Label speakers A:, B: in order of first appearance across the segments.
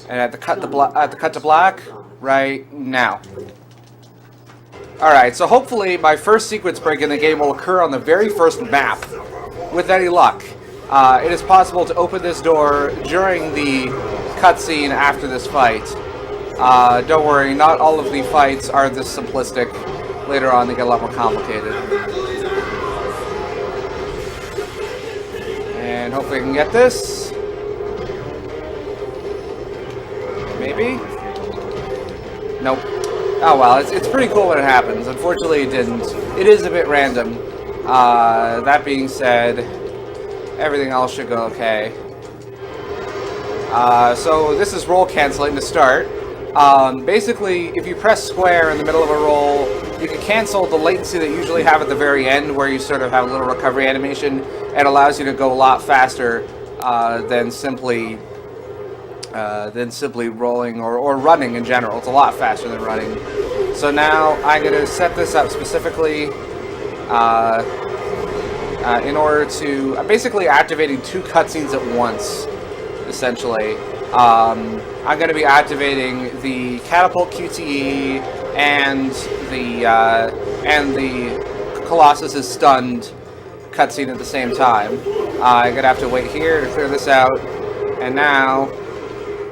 A: And I have to cut to black right now. Alright, so hopefully my first sequence break in the game will occur on the very first map. With any luck. It is possible to open this door during the cutscene after this fight. Don't worry, not all of the fights are this simplistic. Later on, they get a lot more complicated. And hopefully I can get this. Maybe? Nope. Oh well, it's pretty cool when it happens. Unfortunately, it didn't. It is a bit random. That being said, everything else should go okay. So this is roll canceling to start. Basically, if you press square in the middle of a roll, you can cancel the latency that you usually have at the very end, where you sort of have a little recovery animation, and allows you to go a lot faster than simply rolling or running in general. It's a lot faster than running. So now I'm going to set this up specifically in order to... I'm basically activating two cutscenes at once, essentially. I'm going to be activating the Catapult QTE and the Colossus is stunned cutscene at the same time. I'm going to have to wait here to clear this out, and now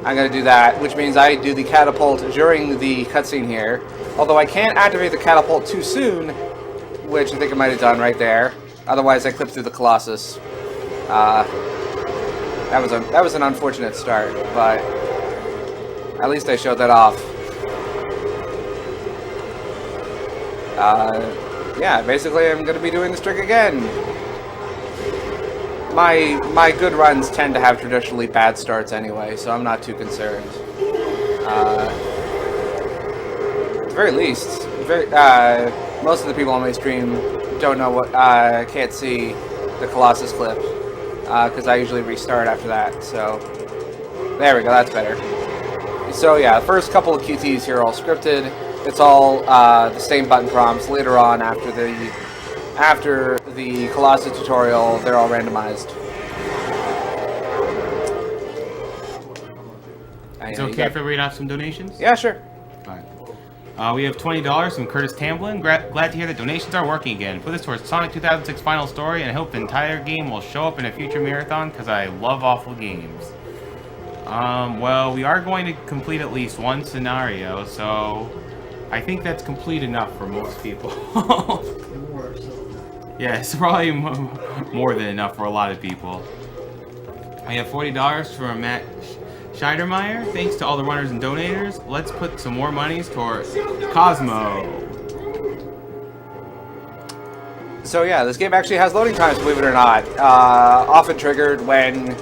A: I'm going to do that, which means I do the Catapult during the cutscene here. Although I can't activate the Catapult too soon, which I think I might have done right there. Otherwise, I clipped through the Colossus. That was an unfortunate start, but at least I showed that off. Yeah, basically I'm going to be doing this trick again. My good runs tend to have traditionally bad starts anyway, so I'm not too concerned. At the very least, most of the people on my stream don't know what can't see the Colossus clip, because I usually restart after that. So there we go, that's better. So yeah, the first couple of QTs here are all scripted. It's all the same button prompts. Later on, after the Colossus tutorial, they're all randomized.
B: It's okay if I read off some donations?
A: Yeah, sure.
B: Fine. We have $20 from Curtis Tamblin. Glad to hear that donations are working again. Put this towards Sonic 2006 final story, and I hope the entire game will show up in a future marathon, because I love awful games. Well, we are going to complete at least one scenario, so I think that's complete enough for most people. Yeah, it's probably more than enough for a lot of people. I have $40 from Matt Scheidermeyer. Thanks to all the runners and donators. Let's put some more monies towards Cosmo.
A: So yeah, this game actually has loading times, believe it or not. Often triggered when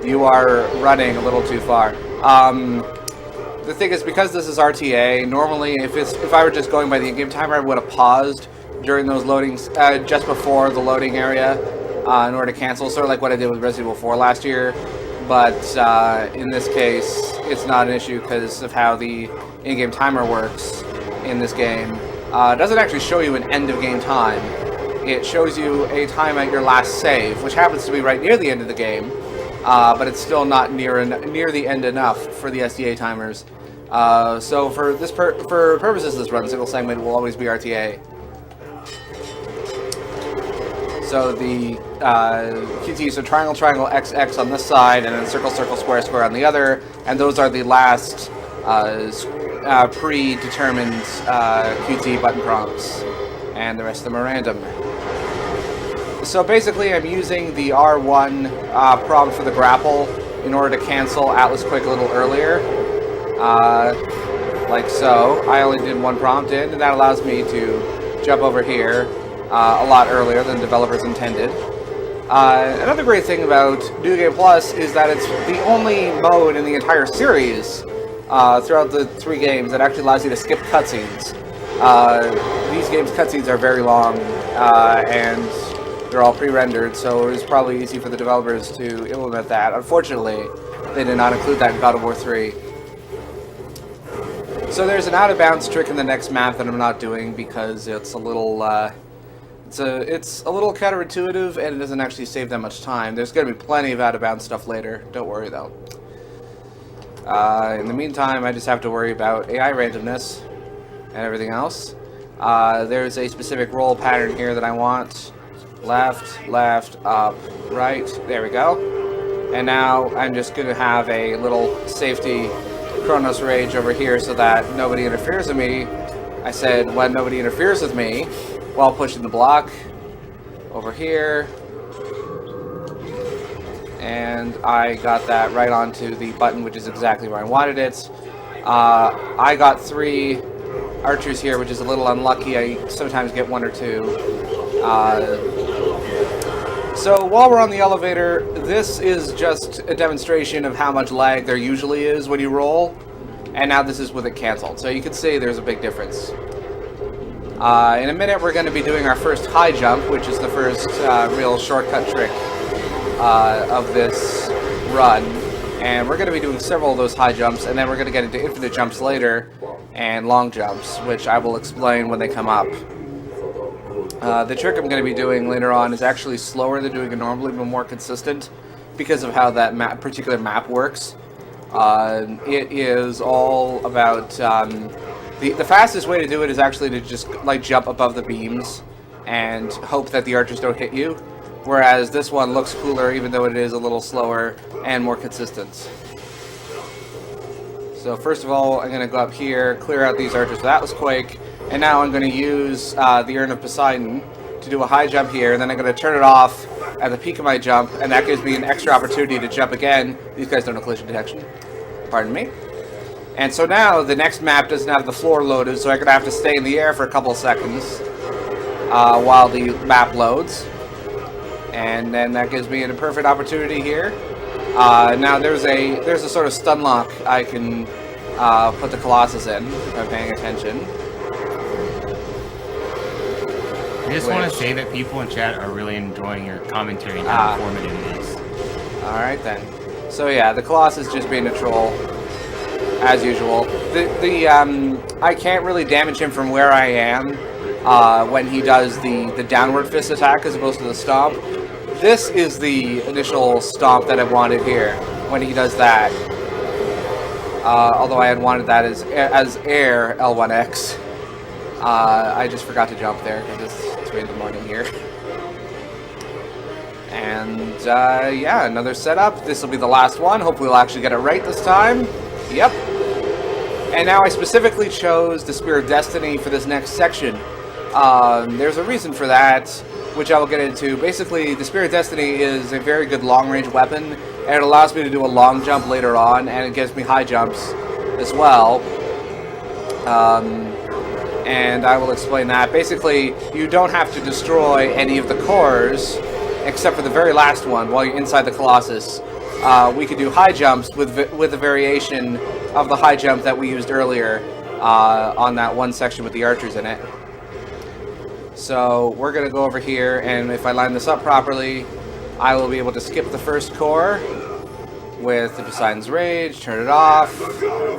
A: you are running a little too far. The thing is, because this is RTA, normally if I were just going by the in-game timer, I would have paused during those loadings, just before the loading area, in order to cancel, sort of like what I did with Resident Evil 4 last year. But in this case, it's not an issue because of how the in-game timer works in this game. It doesn't actually show you an end of game time. It shows you a time at your last save, which happens to be right near the end of the game, but it's still not near the end enough for the SDA timers. So for purposes of this run, single segment will always be RTA. So the QTs are triangle, triangle, XX on this side, and then circle, circle, square, square on the other, and those are the last predetermined QT button prompts, and the rest of them are random. So basically, I'm using the R1 prompt for the grapple in order to cancel Atlas Quick a little earlier, like so. I only did one prompt in, and that allows me to jump over here a lot earlier than developers intended. Another great thing about New Game Plus is that it's the only mode in the entire series throughout the 3 games that actually allows you to skip cutscenes. These games' cutscenes are very long, and they're all pre-rendered, so it was probably easy for the developers to implement that. Unfortunately, they did not include that in God of War 3. So there's an out-of-bounds trick in the next map that I'm not doing because it's a little it's a little counterintuitive, and it doesn't actually save that much time. There's going to be plenty of out-of-bounds stuff later. Don't worry, though. In the meantime, I just have to worry about AI randomness and everything else. There's a specific roll pattern here that I want. Left, left, up, right. There we go. And now I'm just going to have a little safety Chronos Rage over here so that nobody interferes with me. I said when nobody interferes with me while pushing the block. Over here. And I got that right onto the button, which is exactly where I wanted it. I got 3 archers here, which is a little unlucky. I sometimes get 1 or 2. So while we're on the elevator, this is just a demonstration of how much lag there usually is when you roll. And now this is with it canceled. So you can see there's a big difference. In a minute, we're going to be doing our first high jump, which is the first real shortcut trick of this run. And we're going to be doing several of those high jumps, and then we're going to get into infinite jumps later, and long jumps, which I will explain when they come up. The trick I'm going to be doing later on is actually slower than doing it normally, but more consistent, because of how that particular map works. It is all about... The fastest way to do it is actually to just like jump above the beams and hope that the archers don't hit you. Whereas this one looks cooler, even though it is a little slower and more consistent. So first of all, I'm going to go up here, clear out these archers. That was Quake. And now I'm going to use the Urn of Poseidon to do a high jump here. And then I'm going to turn it off at the peak of my jump. And that gives me an extra opportunity to jump again. These guys don't have collision detection. Pardon me. And so now the next map doesn't have the floor loaded, so I'm going to have to stay in the air for a couple of seconds while the map loads. And then that gives me a perfect opportunity here. Now there's a sort of stun lock I can put the Colossus in if I'm paying attention.
B: I just want to say that people in chat are really enjoying your commentary and how informative it is.
A: Alright then. So yeah, the Colossus just being a troll. As usual. I can't really damage him from where I am when he does the downward fist attack as opposed to the stomp. This is the initial stomp that I wanted here when he does that. Although I had wanted that as air L1X. I just forgot to jump there because it's 3 in the morning here. And yeah, another setup. This will be the last one. Hopefully we'll actually get it right this time. Yep. And now I specifically chose the Spear of Destiny for this next section. There's a reason for that, which I will get into. Basically, the Spear of Destiny is a very good long-range weapon, and it allows me to do a long jump later on, and it gives me high jumps as well. And I will explain that. Basically, you don't have to destroy any of the cores, except for the very last one, while you're inside the Colossus. We could do high jumps with a variation of the high jump that we used earlier on that one section with the archers in it. So we're going to go over here, and if I line this up properly, I will be able to skip the first core with the Poseidon's Rage, turn it off,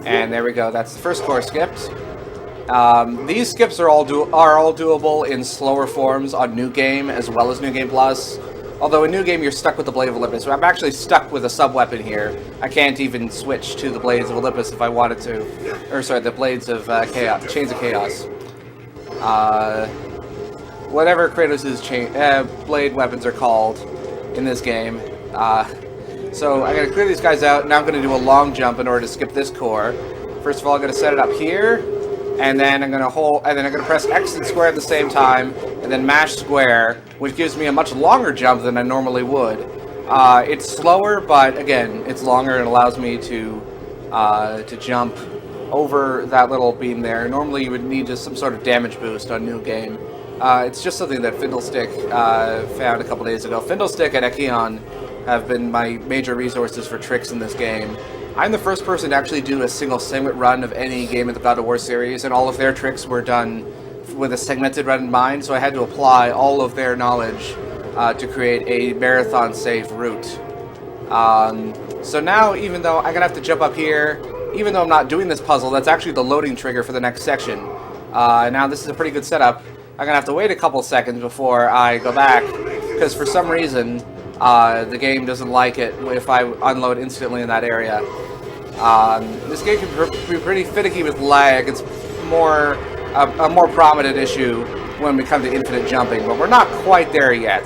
A: and there we go. That's the first core skipped. These skips are all doable in slower forms on New Game as well as New Game Plus. Although in New Game, you're stuck with the Blade of Olympus. So I'm actually stuck with a sub-weapon here. I can't even switch to the Blades of Olympus if I wanted to. Or, sorry, the Blades of Chaos. Chains of Chaos. Whatever Kratos' blade weapons are called in this game. So I'm going to clear these guys out. Now I'm going to do a long jump in order to skip this core. First of all, I'm going to set it up here. And then I'm going to hold, and then I'm going to press X and square at the same time, and then mash square, which gives me a much longer jump than I normally would. It's slower, but again, it's longer and allows me to jump over that little beam there. Normally, you would need just some sort of damage boost on New Game. It's just something that Fiddlestick found a couple days ago. Fiddlestick and Ekion have been my major resources for tricks in this game. I'm the first person to actually do a single segment run of any game in the God of War series, and all of their tricks were done with a segmented run in mind, so I had to apply all of their knowledge to create a marathon-safe route. So now, even though I'm going to have to jump up here, even though I'm not doing this puzzle, that's actually the loading trigger for the next section. Now this is a pretty good setup. I'm going to have to wait a couple seconds before I go back, because for some reason, the game doesn't like it if I unload instantly in that area. This game can be pretty finicky with lag. It's more a more prominent issue when we come to infinite jumping, but we're not quite there yet.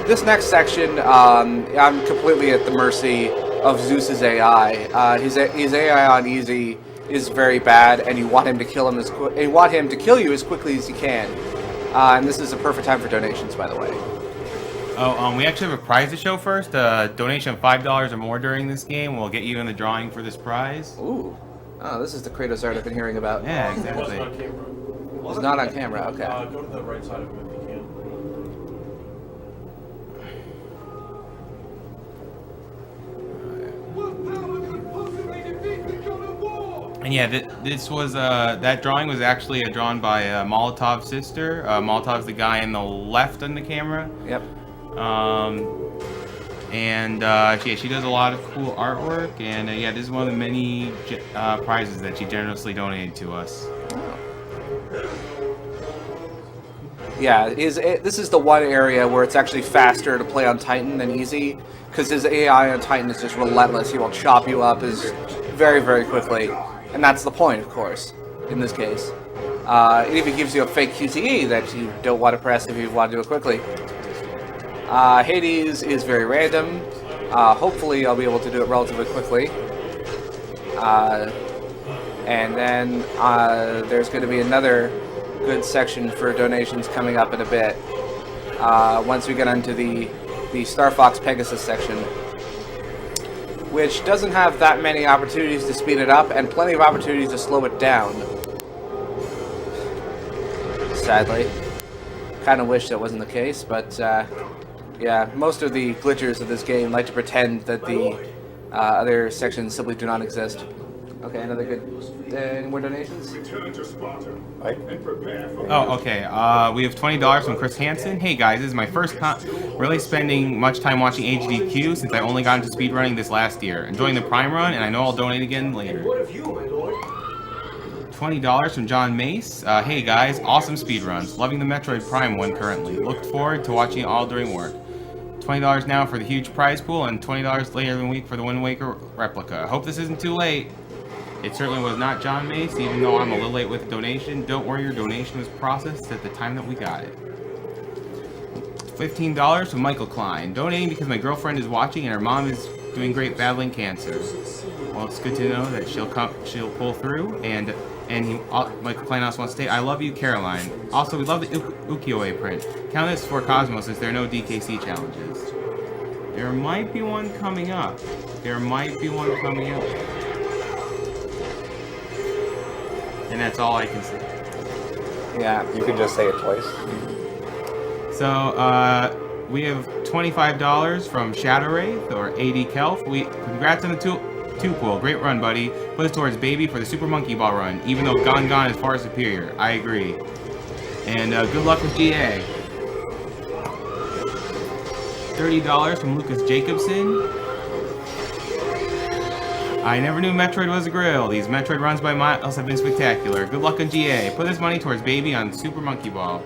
A: This next section, I'm completely at the mercy of Zeus's AI. His AI on easy is very bad, and you want him to kill you as quickly as you can. And this is a perfect time for donations, by the way.
B: Oh, we actually have a prize to show first. Donation of $5 or more during this game will get you in the drawing for this prize.
A: Ooh. Oh, this is the Kratos art I've been hearing about.
B: Yeah, exactly.
A: It's not on camera, okay.
C: Go to the right side of him if you can.
B: And yeah, this was that drawing was actually drawn by Molotov's sister. Molotov's the guy on the left on the camera.
A: Yep.
B: Yeah, she does a lot of cool artwork, and yeah, this is one of the many prizes that she generously donated to us.
A: Yeah, this is the one area where it's actually faster to play on Titan than easy, because his AI on Titan is just relentless. He will chop you up very, very quickly, and that's the point, of course, in this case. It even gives you a fake QTE that you don't want to press if you want to do it quickly. Hades is very random. Hopefully I'll be able to do it relatively quickly. And then there's going to be another good section for donations coming up in a bit. Once we get into the Star Fox Pegasus section, which doesn't have that many opportunities to speed it up and plenty of opportunities to slow it down. Sadly. Kind of wish that wasn't the case, but yeah, most of the glitchers of this game like to pretend that the other sections simply do not exist. Okay, another good. Any more donations?
D: Return to Sparta and prepare for
B: Oh, okay. We have $20 from Chris Hansen. Hey guys, this is my first really spending much time watching AGDQ since I only got into speedrunning this last year. Enjoying the Prime run, and I know I'll donate again later.
D: What of you, my lord?
B: $20 from John Mace. Hey guys, awesome speedruns. Loving the Metroid Prime one currently. Look forward to watching it all during work. $20 now for the huge prize pool, and $20 later in the week for the Wind Waker replica. Hope this isn't too late. It certainly was not John Mace, even though I'm a little late with the donation. Don't worry, your donation was processed at the time that we got it. $15 from Michael Klein. Donating because my girlfriend is watching and her mom is doing great battling cancer. Well, it's good to know that she'll pull through, and Michael Klein also wants to say, I love you, Caroline. Also, we love the ukiyo-e print. Count this for Cosmos since there are no DKC challenges. There might be one coming up. And that's all I can say.
A: Yeah, you can just say it twice.
B: So, we have $25 from Shadow Wraith, or AD Kelf. Congrats on the two pool. Great run, buddy. Put us towards Baby for the Super Monkey Ball run, even though Gon is far superior. I agree. And good luck with GA. $30 from Lucas Jacobson. I never knew Metroid was a grill. These Metroid runs by Miles have been spectacular. Good luck on GA. Put this money towards Baby on Super Monkey Ball.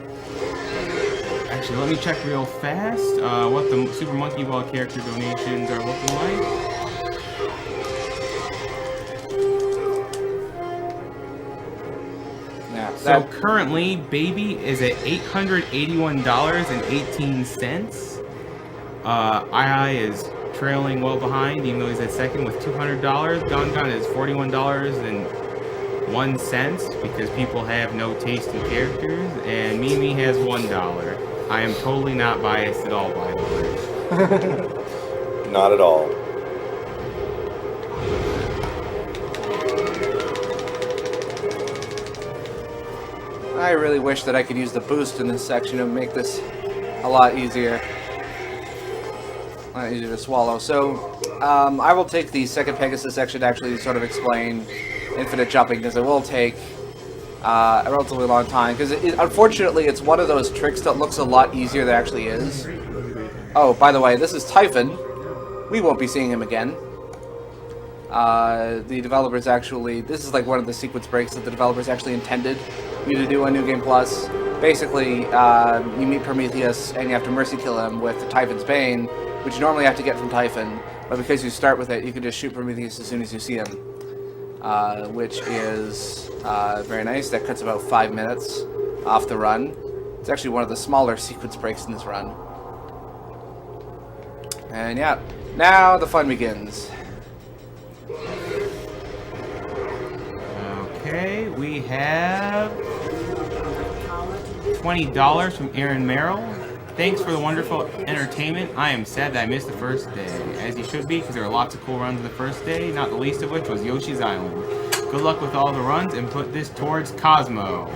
B: Actually, let me check real fast what the Super Monkey Ball character donations are looking like.
A: Yeah.
B: So currently, Baby is at $881.18. II is trailing well behind, even though he's at second with $200. Gon is $41.01 because people have no taste in characters, and Mimi has $1. I am totally not biased at all, by the way.
E: Not at all.
A: I really wish that I could use the boost in this section and make this a lot easier. Easier to swallow. So, I will take the second Pegasus section to actually sort of explain infinite jumping, because it will take a relatively long time. Because unfortunately, it's one of those tricks that looks a lot easier than it actually is. Oh, by the way, this is Typhon. We won't be seeing him again. The developers actually... This is like one of the sequence breaks that the developers actually intended you to do on New Game Plus. Basically, you meet Prometheus and you have to mercy kill him with Typhon's Bane, which you normally have to get from Typhon, but because you start with it, you can just shoot Prometheus as soon as you see him. which is very nice. That cuts about 5 minutes off the run. It's actually one of the smaller sequence breaks in this run. And yeah, now the fun begins.
B: Okay, we have $20 from Aaron Merrill. Thanks for the wonderful entertainment. I am sad that I missed the first day, as you should be, because there were lots of cool runs the first day, not the least of which was Yoshi's Island. Good luck with all the runs, and put this towards Cosmo.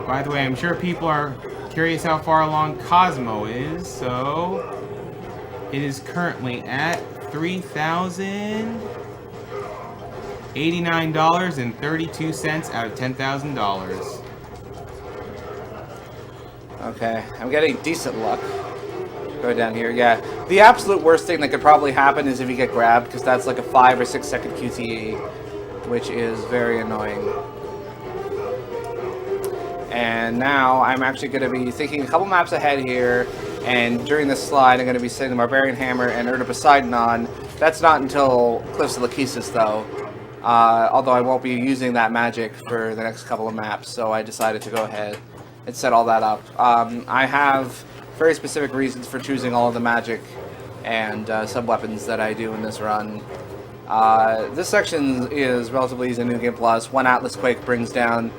B: By the way, I'm sure people are curious how far along Cosmo is, so it is currently at $3,089.32 out of $10,000.
A: Okay, I'm getting decent luck. Go down here, yeah. The absolute worst thing that could probably happen is if you get grabbed, because that's like a 5 or 6 second QTE, which is very annoying. And now I'm actually going to be thinking a couple maps ahead here, and during this slide I'm going to be setting the Barbarian Hammer and Urda Poseidon on. That's not until Cliffs of Lachesis though, although I won't be using that magic for the next couple of maps, so I decided to go ahead and set all that up. I have very specific reasons for choosing all of the magic and sub-weapons that I do in this run. This section is relatively easy in New Game Plus. One Atlas Quake brings down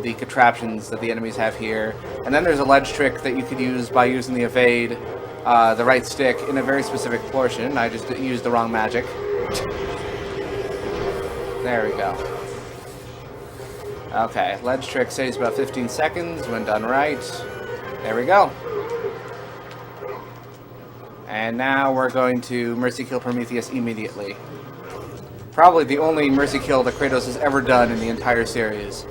A: the contraptions that the enemies have here. And then there's a ledge trick that you could use by using the evade, the right stick, in a very specific portion. I just used the wrong magic. There we go. Okay, ledge trick saves about 15 seconds when done right. There we go. And now we're going to Mercy Kill Prometheus immediately. Probably the only Mercy Kill that Kratos has ever done in the entire series.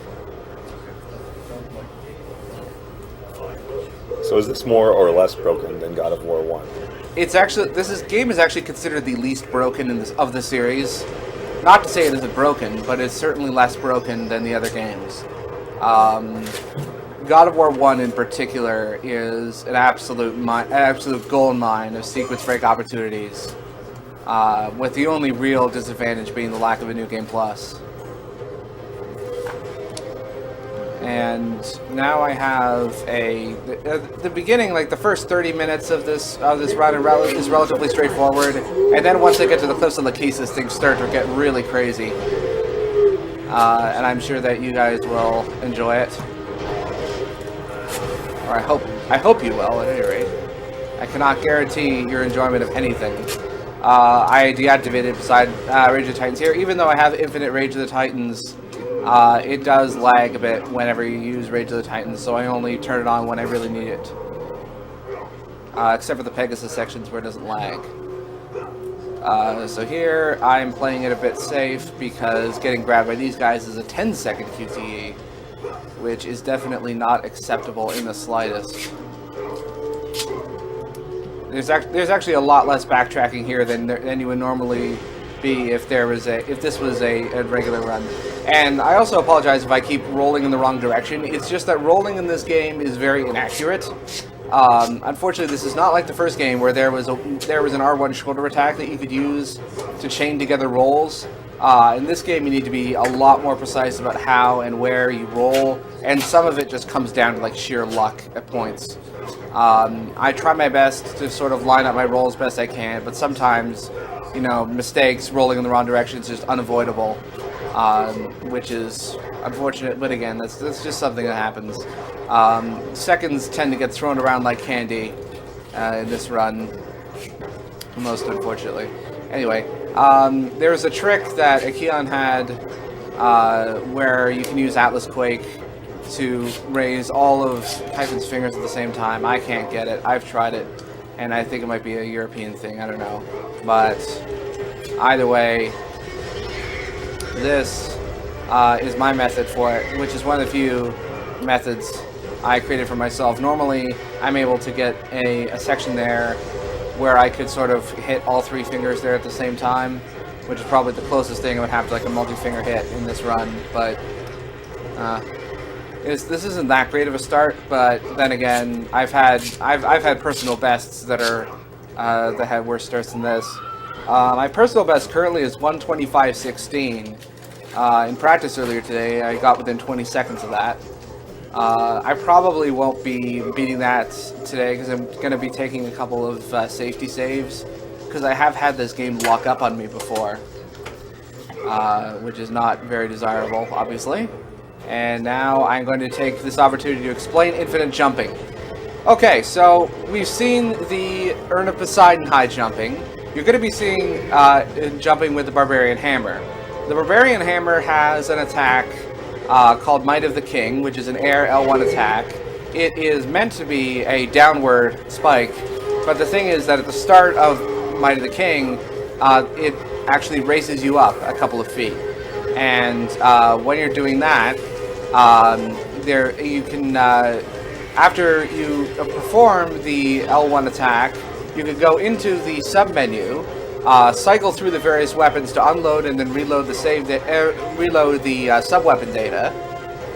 E: So is this more or less broken than God of War 1?
A: It's actually, game is actually considered the least broken of the series. Not to say it isn't broken, but it's certainly less broken than the other games. God of War 1 in particular is an absolute gold mine of sequence break opportunities, with the only real disadvantage being the lack of a New Game Plus. And now I have the beginning, like the first 30 minutes of this run is relatively straightforward, and then once I get to the Cliffs of Lachesis, things start to get really crazy. And I'm sure that you guys will enjoy it, or I hope you will. At any rate, I cannot guarantee your enjoyment of anything. I deactivated Rage of the Titans here, even though I have infinite Rage of the Titans. It does lag a bit whenever you use Rage of the Titans, so I only turn it on when I really need it. Except for the Pegasus sections where it doesn't lag. So here, I'm playing it a bit safe because getting grabbed by these guys is a 10-second QTE, which is definitely not acceptable in the slightest. There's actually a lot less backtracking here than you would normally be if this was a regular run. And I also apologize if I keep rolling in the wrong direction. It's just that rolling in this game is very inaccurate. Unfortunately, this is not like the first game where there was an R1 shoulder attack that you could use to chain together rolls. In this game, you need to be a lot more precise about how and where you roll, and some of it just comes down to like sheer luck at points. I try my best to sort of line up my rolls best I can, but sometimes, you know, mistakes, rolling in the wrong direction is just unavoidable, which is unfortunate, but again, that's just something that happens. Seconds tend to get thrown around like candy in this run, most unfortunately. Anyway, there's a trick that Akeon had where you can use Atlas Quake to raise all of Typhon's fingers at the same time. I can't get it. I've tried it, and I think it might be a European thing. I don't know. But either way, this is my method for it, which is one of the few methods I created for myself. Normally, I'm able to get a section there where I could sort of hit all three fingers there at the same time, which is probably the closest thing I would have to like a multi-finger hit in this run. But this isn't that great of a start. But then again, I've had personal bests that have worse starts than this. My personal best currently is 125.16. In practice earlier today, I got within 20 seconds of that. I probably won't be beating that today because I'm going to be taking a couple of safety saves because I have had this game lock up on me before, which is not very desirable, obviously. And now I'm going to take this opportunity to explain infinite jumping. Okay, so we've seen the Urn of Poseidon high jumping. You're going to be seeing jumping with the Barbarian Hammer. The Barbarian Hammer has an attack called Might of the King, which is an air L1 attack. It is meant to be a downward spike, but the thing is that at the start of Might of the King, it actually raises you up a couple of feet. And when you're doing that, you can, after you perform the L1 attack, you can go into the sub-menu, cycle through the various weapons to unload and then reload the sub-weapon data,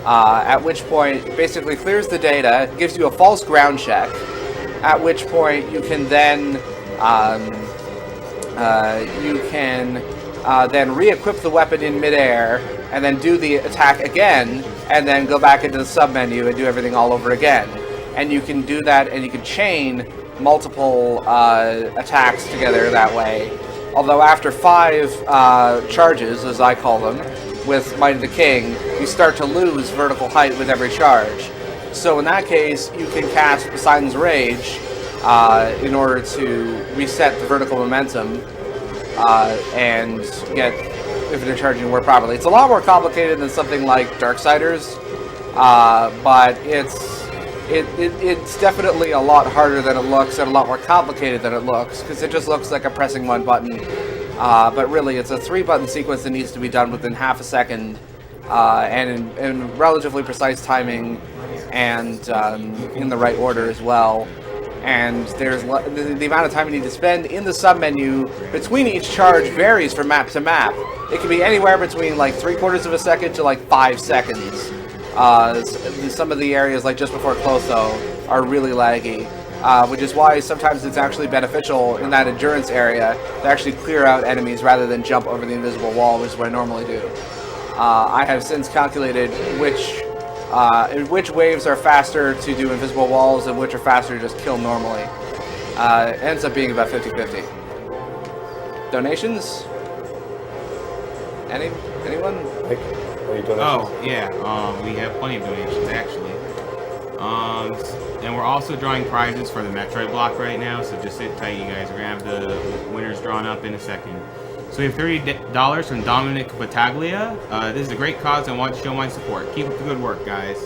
A: at which point it basically clears the data, gives you a false ground check, at which point you can then re-equip the weapon in midair and then do the attack again and then go back into the sub-menu and do everything all over again. And you can do that and you can chain multiple attacks together that way. Although after 5 charges, as I call them, with Might of the King, you start to lose vertical height with every charge. So in that case, you can cast Poseidon's Rage in order to reset the vertical momentum and get infinite charging to work properly. It's a lot more complicated than something like Darksiders, but it's definitely a lot harder than it looks and a lot more complicated than it looks, because it just looks like a pressing one button. But really, it's a 3-button sequence that needs to be done within half a second, and in relatively precise timing, and in the right order as well. And there's the amount of time you need to spend in the sub-menu between each charge varies from map to map. It can be anywhere between like 3/4 of a second to like 5 seconds. Some of the areas, like just before Clotho, are really laggy, which is why sometimes it's actually beneficial in that endurance area to actually clear out enemies rather than jump over the invisible wall, which is what I normally do. I have since calculated which waves are faster to do invisible walls and which are faster to just kill normally. It ends up being about 50-50. Donations? Anyone?
E: Any donations?
B: Oh, yeah, we have plenty of donations, actually. And we're also drawing prizes for the Metroid block right now, so just sit tight, you guys. We're going to have the winners drawn up in a second. So we have $30 from Dominic Battaglia. This is a great cause, and I want to show my support. Keep up the good work, guys.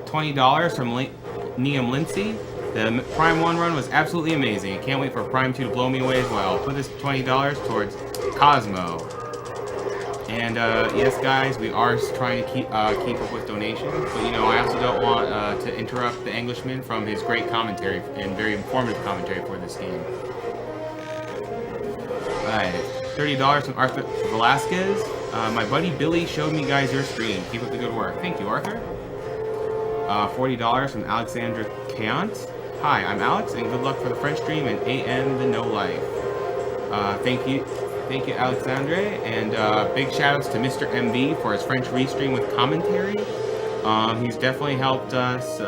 B: $20 from Liam Lindsay. The Prime 1 run was absolutely amazing. I can't wait for Prime 2 to blow me away as well. Put this $20 towards Cosmo. And yes, guys, we are trying to keep up with donations, but you know, I also don't want to interrupt the Englishman from his great commentary and very informative commentary for this game. Alright, $30 from Arthur Velasquez. My buddy Billy showed me guys your stream. Keep up the good work. Thank you, Arthur. $40 from Alexandra Keant. Hi, I'm Alex, and good luck for the French stream and AM the No Life. Thank you, Alexandre, and big shoutouts to Mr. MB for his French restream with commentary. He's definitely helped us,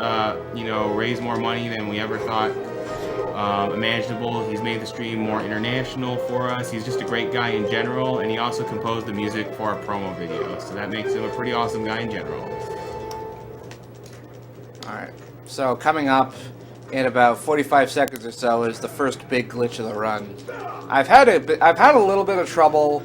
B: you know, raise more money than we ever thought imaginable. He's made the stream more international for us. He's just a great guy in general, and he also composed the music for our promo video, so that makes him a pretty awesome guy in general.
A: Alright, so coming up in about 45 seconds or so is the first big glitch of the run. I've had a little bit of trouble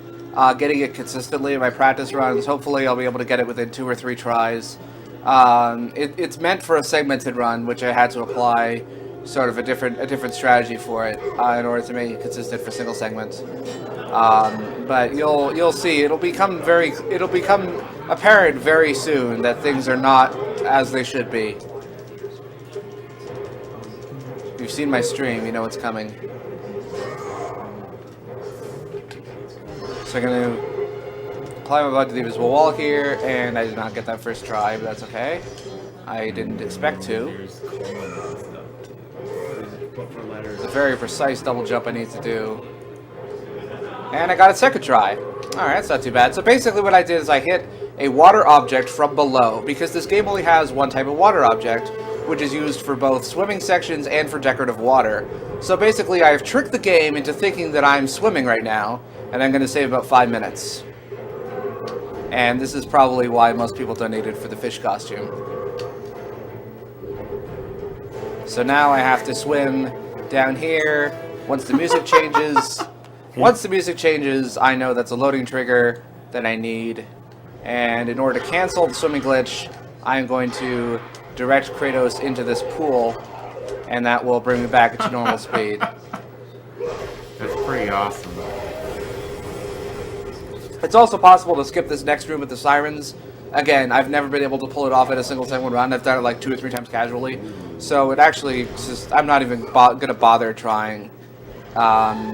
A: getting it consistently in my practice runs. Hopefully I'll be able to get it within 2 or 3 tries. It's meant for a segmented run, which I had to apply sort of a different strategy for it in order to make it consistent for single segments. But you'll see it'll become apparent very soon that things are not as they should be. If you've seen my stream, you know what's coming. So I'm going to climb above to the invisible wall here, and I did not get that first try, but that's okay. I didn't expect to. It's a very precise double jump I need to do. And I got it second try. Alright, that's not too bad. So basically what I did is I hit a water object from below, because this game only has one type of water object, which is used for both swimming sections and for decorative water. So basically I've tricked the game into thinking that I'm swimming right now, and I'm going to save about 5 minutes. And this is probably why most people donated for the fish costume. So now I have to swim down here. Once the music changes, I know that's a loading trigger that I need. And in order to cancel the swimming glitch, I'm going to direct Kratos into this pool, and that will bring me back to normal speed.
B: That's pretty awesome.
A: It's also possible to skip this next room with the sirens. Again, I've never been able to pull it off at a single run. I've done it like 2 or 3 times casually. So it actually just, I'm not even gonna bother trying. Yeah,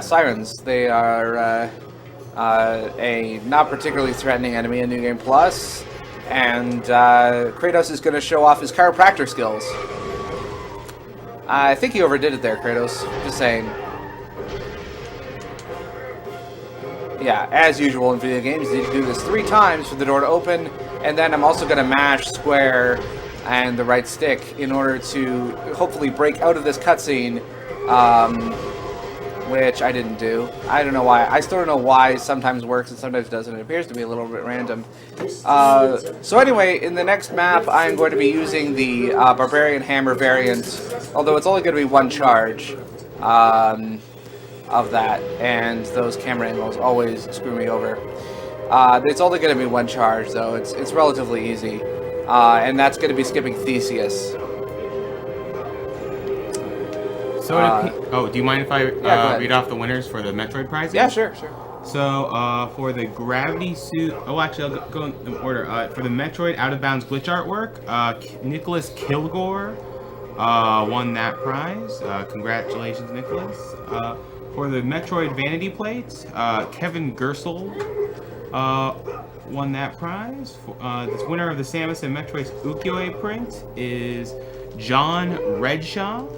A: sirens. They are a not particularly threatening enemy in New Game Plus. And Kratos is gonna show off his chiropractor skills. I think he overdid it there, Kratos. Just saying. Yeah, as usual in video games, you need to do this 3 times for the door to open, and then I'm also going to mash square and the right stick in order to hopefully break out of this cutscene, which I didn't do. I don't know why. I still don't know why sometimes works and sometimes doesn't. It appears to be a little bit random. So anyway, in the next map, I'm going to be using the Barbarian Hammer variant, although it's only going to be 1 charge. Of that, and those camera angles always screw me over. It's only going to be 1 charge, though. It's relatively easy, and that's going to be skipping Theseus.
B: So, do you mind if I read off the winners for the Metroid prizes?
A: Yeah, sure.
B: So, for the gravity suit... Oh, actually, I'll go in order. For the Metroid Out of Bounds glitch artwork, Nicholas Kilgore won that prize. Congratulations, Nicholas. For the Metroid Vanity Plate, Kevin Gersel won that prize. The winner of the Samus and Metroid's Ukiyo-e print is John Redshaw.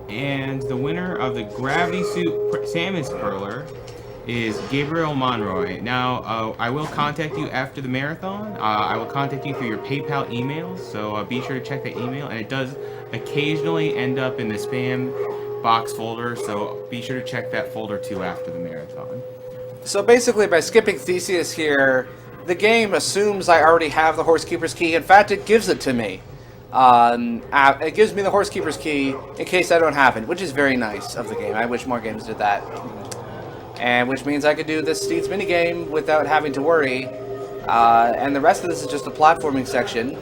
B: And the winner of the Gravity Suit Samus Perler is Gabriel Monroy. Now, I will contact you after the marathon. I will contact you through your PayPal emails, so be sure to check that email. And it does occasionally end up in the spam box folder, so be sure to check that folder too after the marathon.
A: So basically, by skipping Theseus here, the game assumes I already have the Horsekeeper's Key. In fact, it gives it to me. It gives me the Horsekeeper's Key in case I don't have it, which is very nice of the game. I wish more games did that. And which means I could do this Steeds minigame without having to worry. And the rest of this is just a platforming section.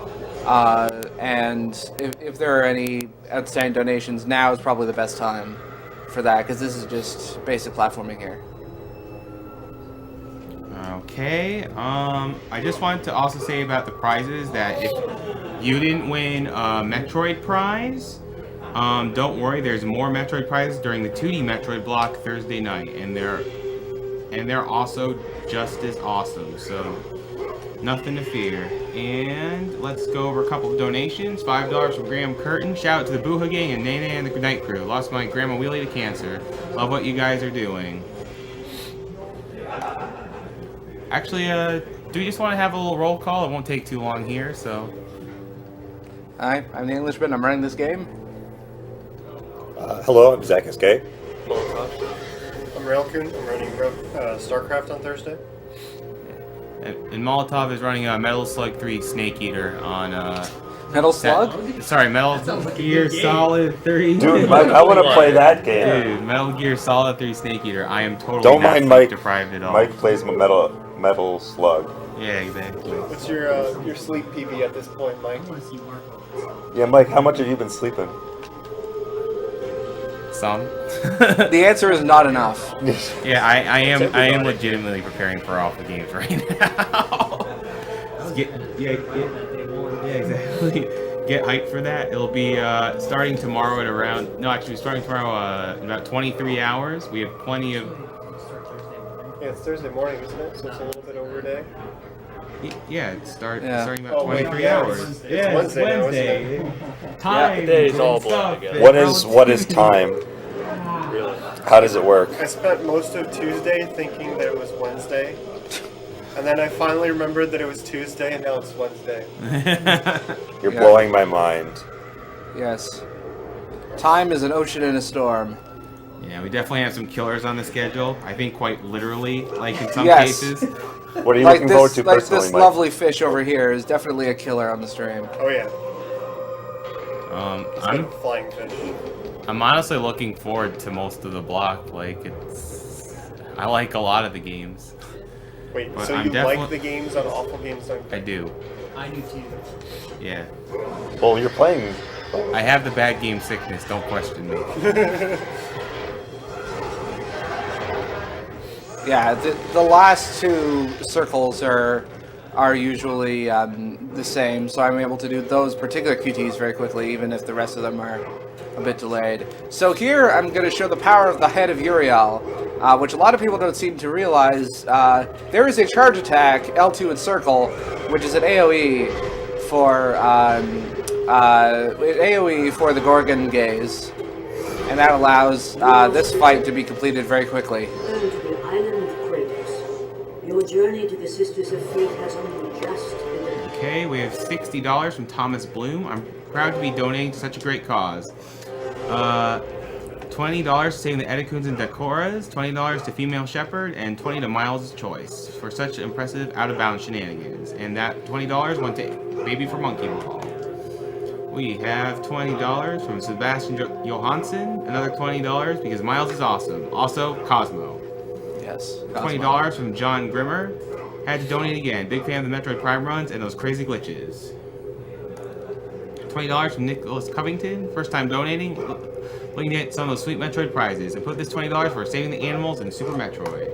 A: And if there are any outstanding donations, now is probably the best time for that, because this is just basic platforming here.
B: Okay, I just wanted to also say about the prizes that if you didn't win a Metroid prize, don't worry, there's more Metroid prizes during the 2D Metroid block Thursday night, and they're also just as awesome, so nothing to fear. And let's go over a couple of donations. $5 from Graham Curtin. Shout out to the Booha Gang and Nene and the Night Crew. Lost my grandma Wheelie to cancer. Love what you guys are doing. Actually, do you just want to have a little roll call? It won't take too long here, so.
A: Hi, I'm the Englishman. I'm running this game.
E: Hello, I'm Zach SK.
C: I'm Railcoon. I'm running StarCraft on Thursday.
B: And Molotov is running a Metal Slug 3 Snake Eater on
A: Metal Slug?
B: Sorry, Metal Gear Solid 3.
E: Dude, Mike, I want to play that game.
B: Dude, Metal Gear Solid 3 Snake Eater. I am totally
E: Don't
B: not
E: mind Mike.
B: deprived at all.
E: Mike plays Metal Slug.
B: Yeah, exactly.
C: What's your sleep PB at this point, Mike?
E: Yeah, Mike, how much have you been sleeping?
B: Some.
A: The answer is not enough.
B: Yeah, I am legitimately preparing for awful games right now. Exactly. Get hyped for that. It'll be starting tomorrow at around. No, actually, starting tomorrow in about 23 hours. We have plenty of.
C: Yeah, it's Thursday morning, isn't it? So it's a little bit over a day.
B: Yeah, it's starting about
C: Oh, wait,
B: 23
C: yeah,
B: hours.
C: it's Wednesday now, isn't it?
B: Time.
F: the days all blur together.
E: What is time?
F: Really.
E: How does it work?
C: I spent most of Tuesday thinking that it was Wednesday. And then I finally remembered that it was Tuesday, and now it's Wednesday.
E: You're blowing my mind.
A: Yes. Time is an ocean in a storm.
B: Yeah, we definitely have some killers on the schedule. I think quite literally, like in some
A: Yes.
B: cases.
E: What are you
A: Like
E: looking forward
A: this,
E: to
A: like
E: personally,
A: this
E: Mike?
A: lovely fish over here is definitely a killer on the stream.
C: Oh yeah, it's
B: I'm
C: like flying fish.
B: I'm honestly looking forward to most of the block. I like a lot of the games.
C: Wait,
B: But
C: so
B: I'm
C: you like
B: definitely-
C: the games on awfulgames.com?
B: I do.
D: I do too.
B: Yeah.
E: Well, you're playing.
B: I have the bad game sickness. Don't question me.
A: Yeah, the last two circles are usually the same, so I'm able to do those particular QTs very quickly, even if the rest of them are a bit delayed. So here I'm going to show the power of the head of Uriel, which a lot of people don't seem to realize. There is a charge attack, L2 and circle, which is an AoE for the Gorgon gaze, and that allows this fight to be completed very quickly.
G: Return to the island of Kratos. Your journey to the Sisters of Fate has only just begun.
B: Okay, we have $60 from Thomas Bloom. I'm proud to be donating to such a great cause. $20 to saving the Edicuns and Decoras, $20 to Female Shepherd, and $20 to Miles' Choice for such impressive out-of-bounds shenanigans. And that $20 went to Baby for Monkey Ball. We have $20 from Sebastian Johansson, another $20 because Miles is awesome. Also, Cosmo.
A: Yes.
B: $20 from John Grimmer. Had to donate again. Big fan of the Metroid Prime runs and those crazy glitches. $20 from Nicholas Covington. First time donating. Looking to get some of those sweet Metroid prizes. And put this $20 for saving the animals in Super Metroid.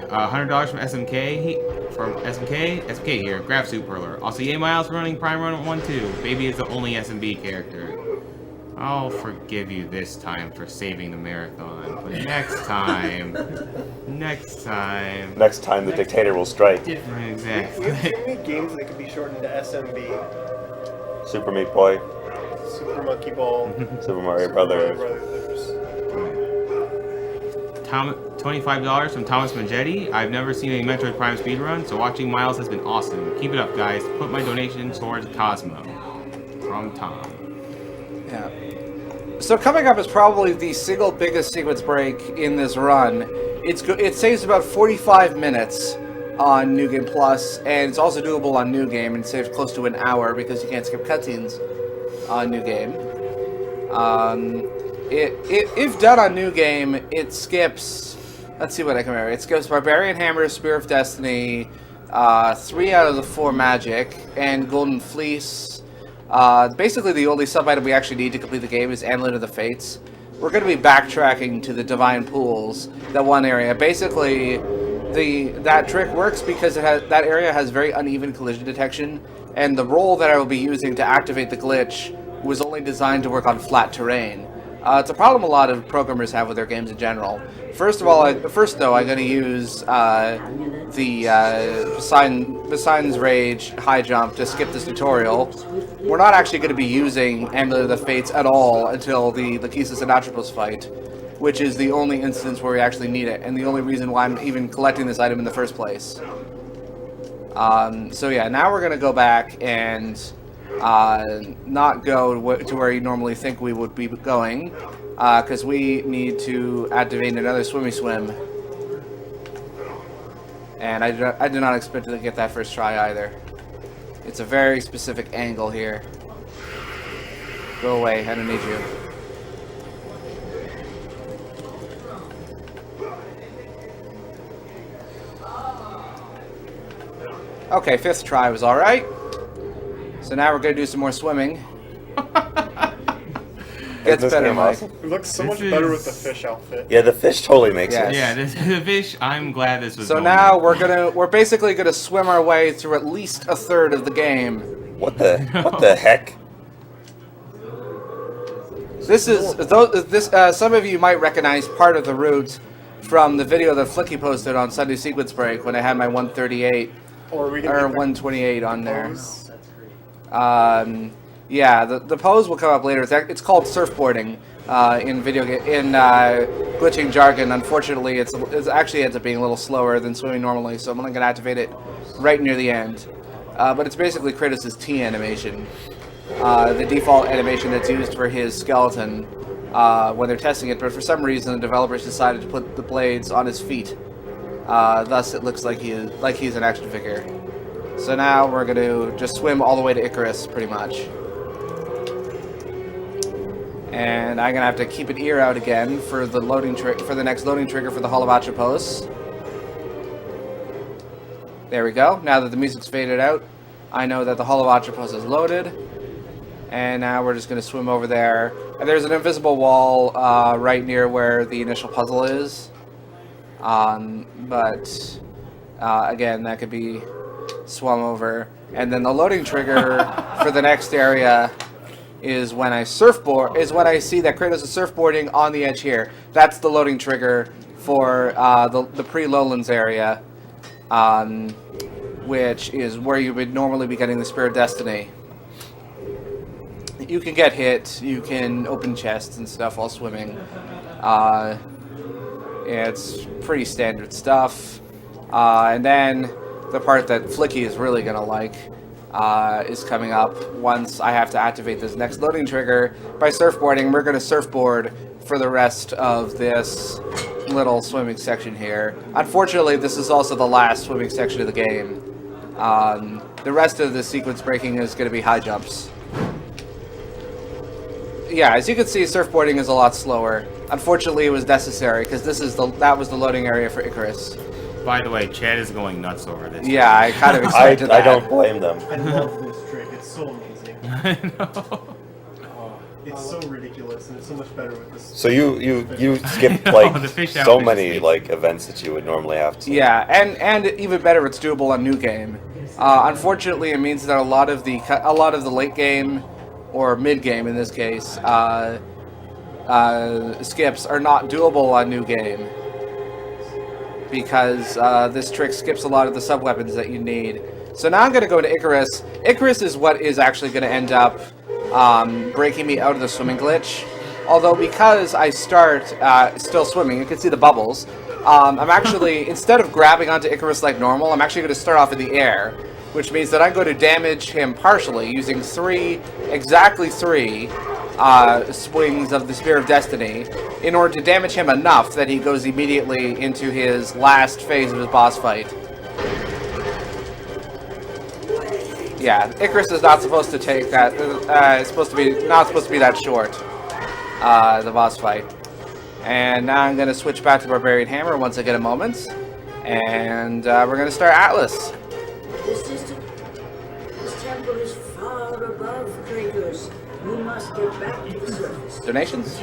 B: $100 from SMK. SMK here. Grab Soup Perler. Also, yay Miles for running Prime Run 1-2. Baby is the only SMB character. I'll forgive you this time for saving the marathon. But next time. Next time.
E: Next time the dictator will strike.
B: Exactly.
C: You have too many games that could be shortened to SMB.
E: Super Meat Boy,
C: Super Monkey Ball.
E: Super Mario
C: Super
E: Brothers.
C: Mario Brothers.
B: $25 from Thomas Magetti. I've never seen a Metroid Prime speedrun, so watching Miles has been awesome. Keep it up, guys. Put my donation towards Cosmo. From Tom.
A: Yeah. So coming up is probably the single biggest sequence break in this run. It saves about 45 minutes on New Game Plus, and it's also doable on New Game, and saves close to an hour because you can't skip cutscenes on New Game. If done on New Game, it skips. Let's see what I can remember. It skips Barbarian Hammer, Spear of Destiny, 3 out of the 4 Magic, and Golden Fleece. Basically, the only sub-item we actually need to complete the game is Amulet of the Fates. We're going to be backtracking to the Divine Pools, that one area. Basically, that trick works because that area has very uneven collision detection, and the roll that I will be using to activate the glitch was only designed to work on flat terrain. It's a problem a lot of programmers have with their games in general. First though, I'm going to use the Poseidon's Rage high jump to skip this tutorial. We're not actually going to be using Amulet of the Fates at all until the Lachesis and Atropos fight, which is the only instance where we actually need it, and the only reason why I'm even collecting this item in the first place. So yeah, now we're going to go back and not go to where you normally think we would be going, because we need to activate another swimmy swim. And I did not expect to get that first try either. It's a very specific angle here. Go away, I don't need you. Okay, 5th try was alright. So now we're going to do some more swimming. Gets better, Mike.
E: Awesome.
C: It looks so
B: This
C: much better
B: is-
C: with the fish outfit.
E: Yeah, the fish totally makes
A: Yes.
E: sense.
B: Yeah, the fish. I'm glad this was.
A: So
B: going.
A: now we're basically gonna swim our way through at least a third of the game.
E: What the heck?
A: This is some of you might recognize part of the route from the video that Flicky posted on Sunday Sequence Break when I had my 138
C: Or are we
A: or
C: gonna
A: 128 on there.
C: pose?
A: Yeah, the pose will come up later. It's called surfboarding in glitching jargon. Unfortunately, it actually ends up being a little slower than swimming normally, so I'm only going to activate it right near the end. But it's basically Kratos' T animation, the default animation that's used for his skeleton when they're testing it. But for some reason, the developers decided to put the blades on his feet. Thus, it looks like he's an action figure. So now we're going to just swim all the way to Icarus, pretty much. And I'm gonna have to keep an ear out again for the for the next loading trigger for the Holobacha pose. There we go. Now that the music's faded out, I know that the Holobacha pose is loaded. And now we're just gonna swim over there. And there's an invisible wall right near where the initial puzzle is. But again, that could be swum over. And then the loading trigger for the next area is when I see that Kratos is surfboarding on the edge here. That's the loading trigger for the pre-Lowlands area, which is where you would normally be getting the Spear of Destiny. You can get hit, you can open chests and stuff while swimming. It's pretty standard stuff. And then the part that Flicky is really gonna like is coming up once I have to activate this next loading trigger. By surfboarding, we're going to surfboard for the rest of this little swimming section here. Unfortunately, this is also the last swimming section of the game. The rest of the sequence breaking is going to be high jumps. Yeah, as you can see, surfboarding is a lot slower. Unfortunately, it was necessary because that was the loading area for Icarus.
B: By the way, Chad is going nuts over this.
A: Yeah, I kind of expected that.
E: I don't blame them.
C: I love this trick. It's so amazing.
B: I know.
C: Oh, it's so ridiculous, and it's so much better with this.
E: So you skip
B: know,
E: like
B: the fish out
E: so
B: is
E: many
B: just-
E: like events that you would normally have to.
A: Yeah, and even better, it's doable on New Game. Unfortunately, it means that a lot of the late game or mid game in this case skips are not doable on New Game because this trick skips a lot of the sub weapons that you need. So now I'm going to go to Icarus. Icarus is what is actually going to end up breaking me out of the swimming glitch. Although because I start still swimming, you can see the bubbles. I'm actually, instead of grabbing onto Icarus like normal, I'm actually going to start off in the air, which means that I'm going to damage him partially using exactly three swings of the Spear of Destiny in order to damage him enough that he goes immediately into his last phase of his boss fight. Yeah, Icarus is not supposed to take that. It's not supposed to be that short. The boss fight. And now I'm going to switch back to Barbarian Hammer once I get a moment. And we're going to start Atlas.
G: This temple is far above Kratos. You must get back to the surface.
A: Donations?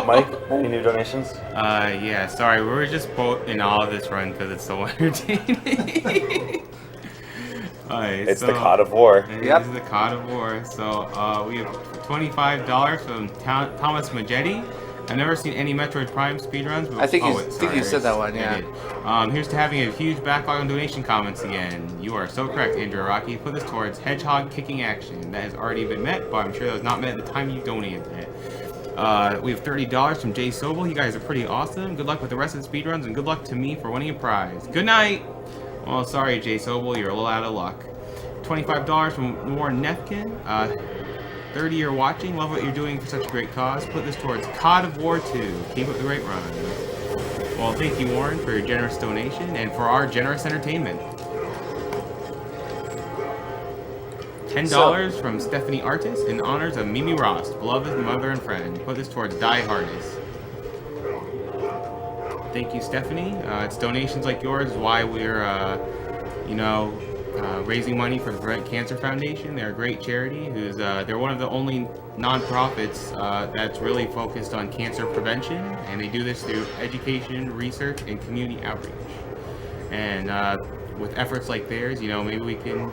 E: Mike, any new donations?
B: Yeah, sorry, we were just both in awe of this run because it's so entertaining. Alright,
E: It's the God of War.
A: Yep.
B: This is the God of War. So, we have $25 from Thomas Majetti. I've never seen any Metroid Prime speedruns. But
A: I think you said that one, yeah.
B: Here's to having a huge backlog on donation comments again. You are so correct, Andrew Rocky. Put this towards hedgehog kicking action. That has already been met, but I'm sure that was not met at the time you donated it. We have $30 from Jay Sobel. You guys are pretty awesome. Good luck with the rest of the speedruns, and good luck to me for winning a prize. Good night! Well, sorry, Jay Sobel, you're a little out of luck. $25 from Warren Nefkin. 30 you're watching. Love what you're doing for such a great cause. Put this towards COD of War 2. Keep up the great run. Well, thank you, Warren, for your generous donation and for our generous entertainment. $10 from Stephanie Artis in honors of Mimi Ross, beloved mother and friend. Put this towards Die Hardest. Thank you, Stephanie. It's donations like yours is why we're, raising money for the Prevent Cancer Foundation. They're a great charity. They're one of the only non-profits that's really focused on cancer prevention, and they do this through education, research, and community outreach. And with efforts like theirs, maybe we can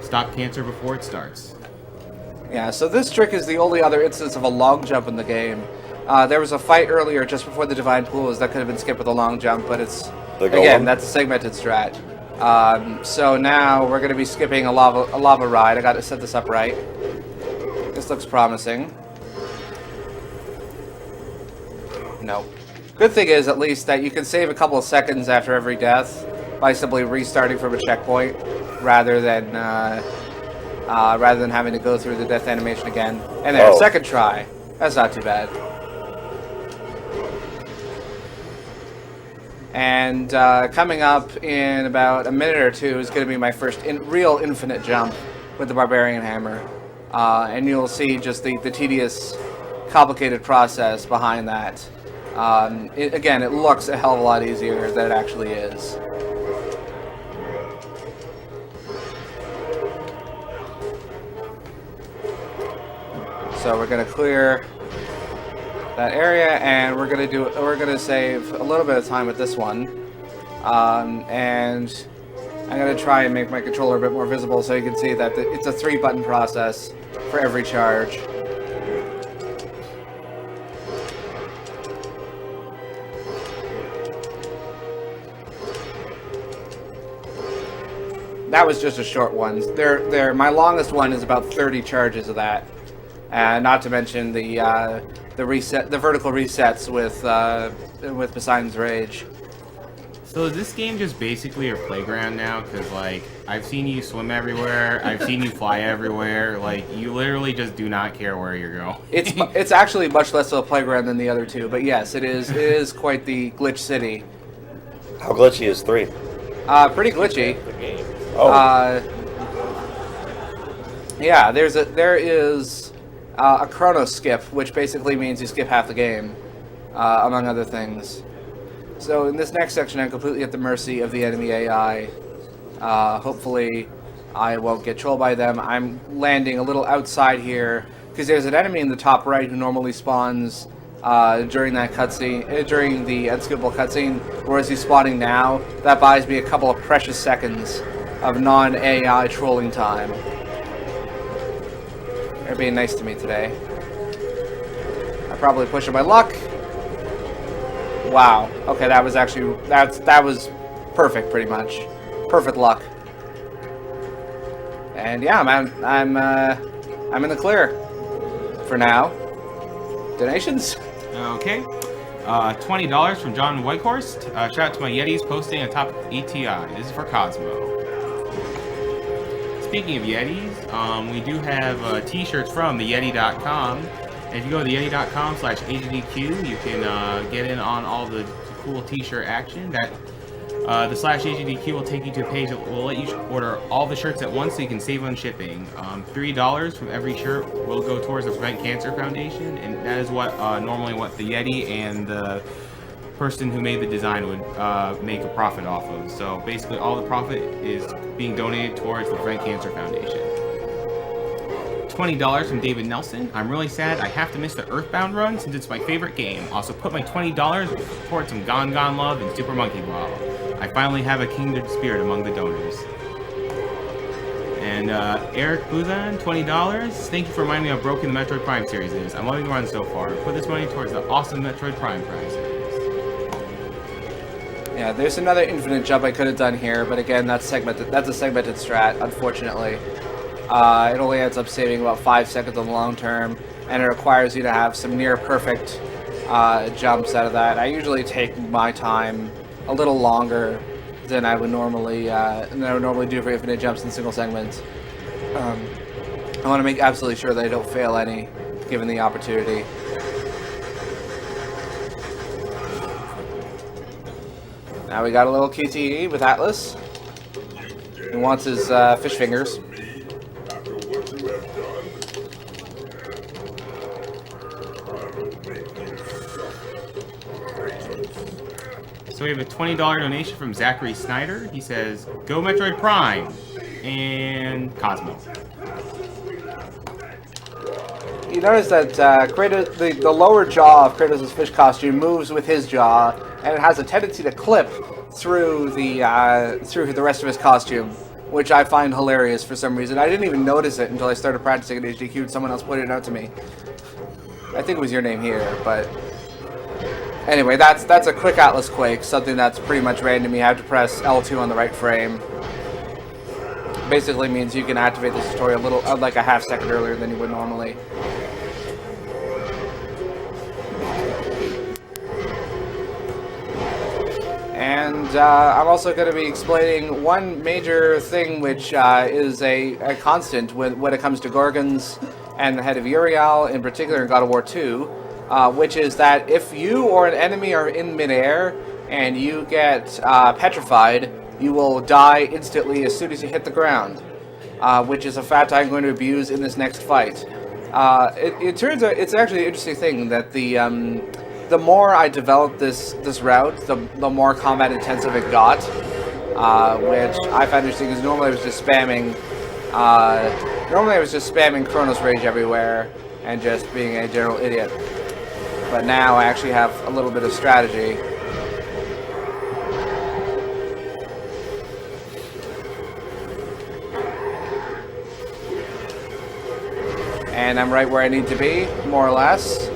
B: stop cancer before it starts.
A: Yeah, so this trick is the only other instance of a long jump in the game. There was a fight earlier just before the Divine Pools that could have been skipped with a long jump, but it's,
E: The
A: again,
E: golem?
A: that's a segmented strat. So now we're going to be skipping a lava ride. I got to set this up right. This looks promising. No. Good thing is, at least, that you can save a couple of seconds after every death by simply restarting from a checkpoint, rather than having to go through the death animation again. And there,
E: Oh.
A: second try. That's not too bad. And coming up in about a minute or two is going to be my first real infinite jump with the Barbarian Hammer. And you'll see just the tedious, complicated process behind that. Again, it looks a hell of a lot easier than it actually is. So we're going to clear that area, and we're gonna save a little bit of time with this one, and I'm gonna try and make my controller a bit more visible so you can see that it's a 3-button process for every charge. That was just a short one. My longest one is about 30 charges of that, and not to mention the vertical resets with Poseidon's Rage.
B: So is this game just basically your playground now? Because, like, I've seen you swim everywhere, I've seen you fly everywhere, like, you literally just do not care where you're going.
A: It's actually much less of a playground than the other two, but yes, it is quite the glitch city.
E: How glitchy is 3?
A: Pretty glitchy.
F: The game.
E: Oh.
A: Yeah, there is a chrono skip, which basically means you skip half the game, among other things. So in this next section, I'm completely at the mercy of the enemy AI. Hopefully, I won't get trolled by them. I'm landing a little outside here, because there's an enemy in the top right who normally spawns during that cutscene, during the unskippable cutscene, whereas he's spawning now. That buys me a couple of precious seconds of non-AI trolling time. They're being nice to me today. I'm probably pushing my luck. Wow. Okay, that was actually that was perfect, pretty much. Perfect luck. And yeah, I'm in the clear for now. Donations?
B: Okay. $20 from John Whitehorse. Shout out to my Yetis posting on top of ETI. This is for Cosmo. Speaking of Yetis, we do have t-shirts from theyeti.com. And if you go to theyeti.com/AGDQ, you can get in on all the cool t-shirt action. That the /AGDQ will take you to a page that will let you order all the shirts at once so you can save on shipping. $3 from every shirt will go towards the Prevent Cancer Foundation, and that is what normally what the Yeti and the person who made the design would make a profit off of. So basically all the profit is being donated towards the Prevent Cancer Foundation. $20 from David Nelson. I'm really sad I have to miss the Earthbound run since it's my favorite game. Also put my $20 towards some Gone Gone Love and Super Monkey Ball. I finally have a kindred spirit among the donors. And Eric Buzan, $20. Thank you for reminding me how broken the Metroid Prime series is. I'm loving the run so far. Put this money towards the awesome Metroid Prime series.
A: Yeah, there's another infinite jump I could have done here, but again, that's segmented. That's a segmented strat, unfortunately. It only ends up saving about 5 seconds on the long term, and it requires you to have some near perfect jumps out of that. I usually take my time a little longer than I would normally do for infinite jumps in single segments. I want to make absolutely sure that I don't fail any, given the opportunity. Now we got a little QTE with Atlas. He wants his fish fingers.
B: So we have a $20 donation from Zachary Snyder. He says, "Go Metroid Prime," and Cosmo.
A: You notice that Kratos, the lower jaw of Kratos' fish costume moves with his jaw, and it has a tendency to clip through the rest of his costume, which I find hilarious for some reason. I didn't even notice it until I started practicing at AGDQ and someone else pointed it out to me. I think it was your name here, but anyway, that's a quick Atlas Quake, something that's pretty much random. You have to press L2 on the right frame. Basically means you can activate this tutorial a little, like a half second earlier than you would normally. And I'm also going to be explaining one major thing which is a constant when it comes to Gorgons and the head of Uriel, in particular in God of War 2, which is that if you or an enemy are in midair and you get petrified, you will die instantly as soon as you hit the ground, which is a fact I'm going to abuse in this next fight. It turns out it's actually an interesting thing that the more I developed this route, the more combat intensive it got, which I found interesting because normally I was just spamming Chronos Rage everywhere and just being a general idiot. But now I actually have a little bit of strategy. And I'm right where I need to be, more or less.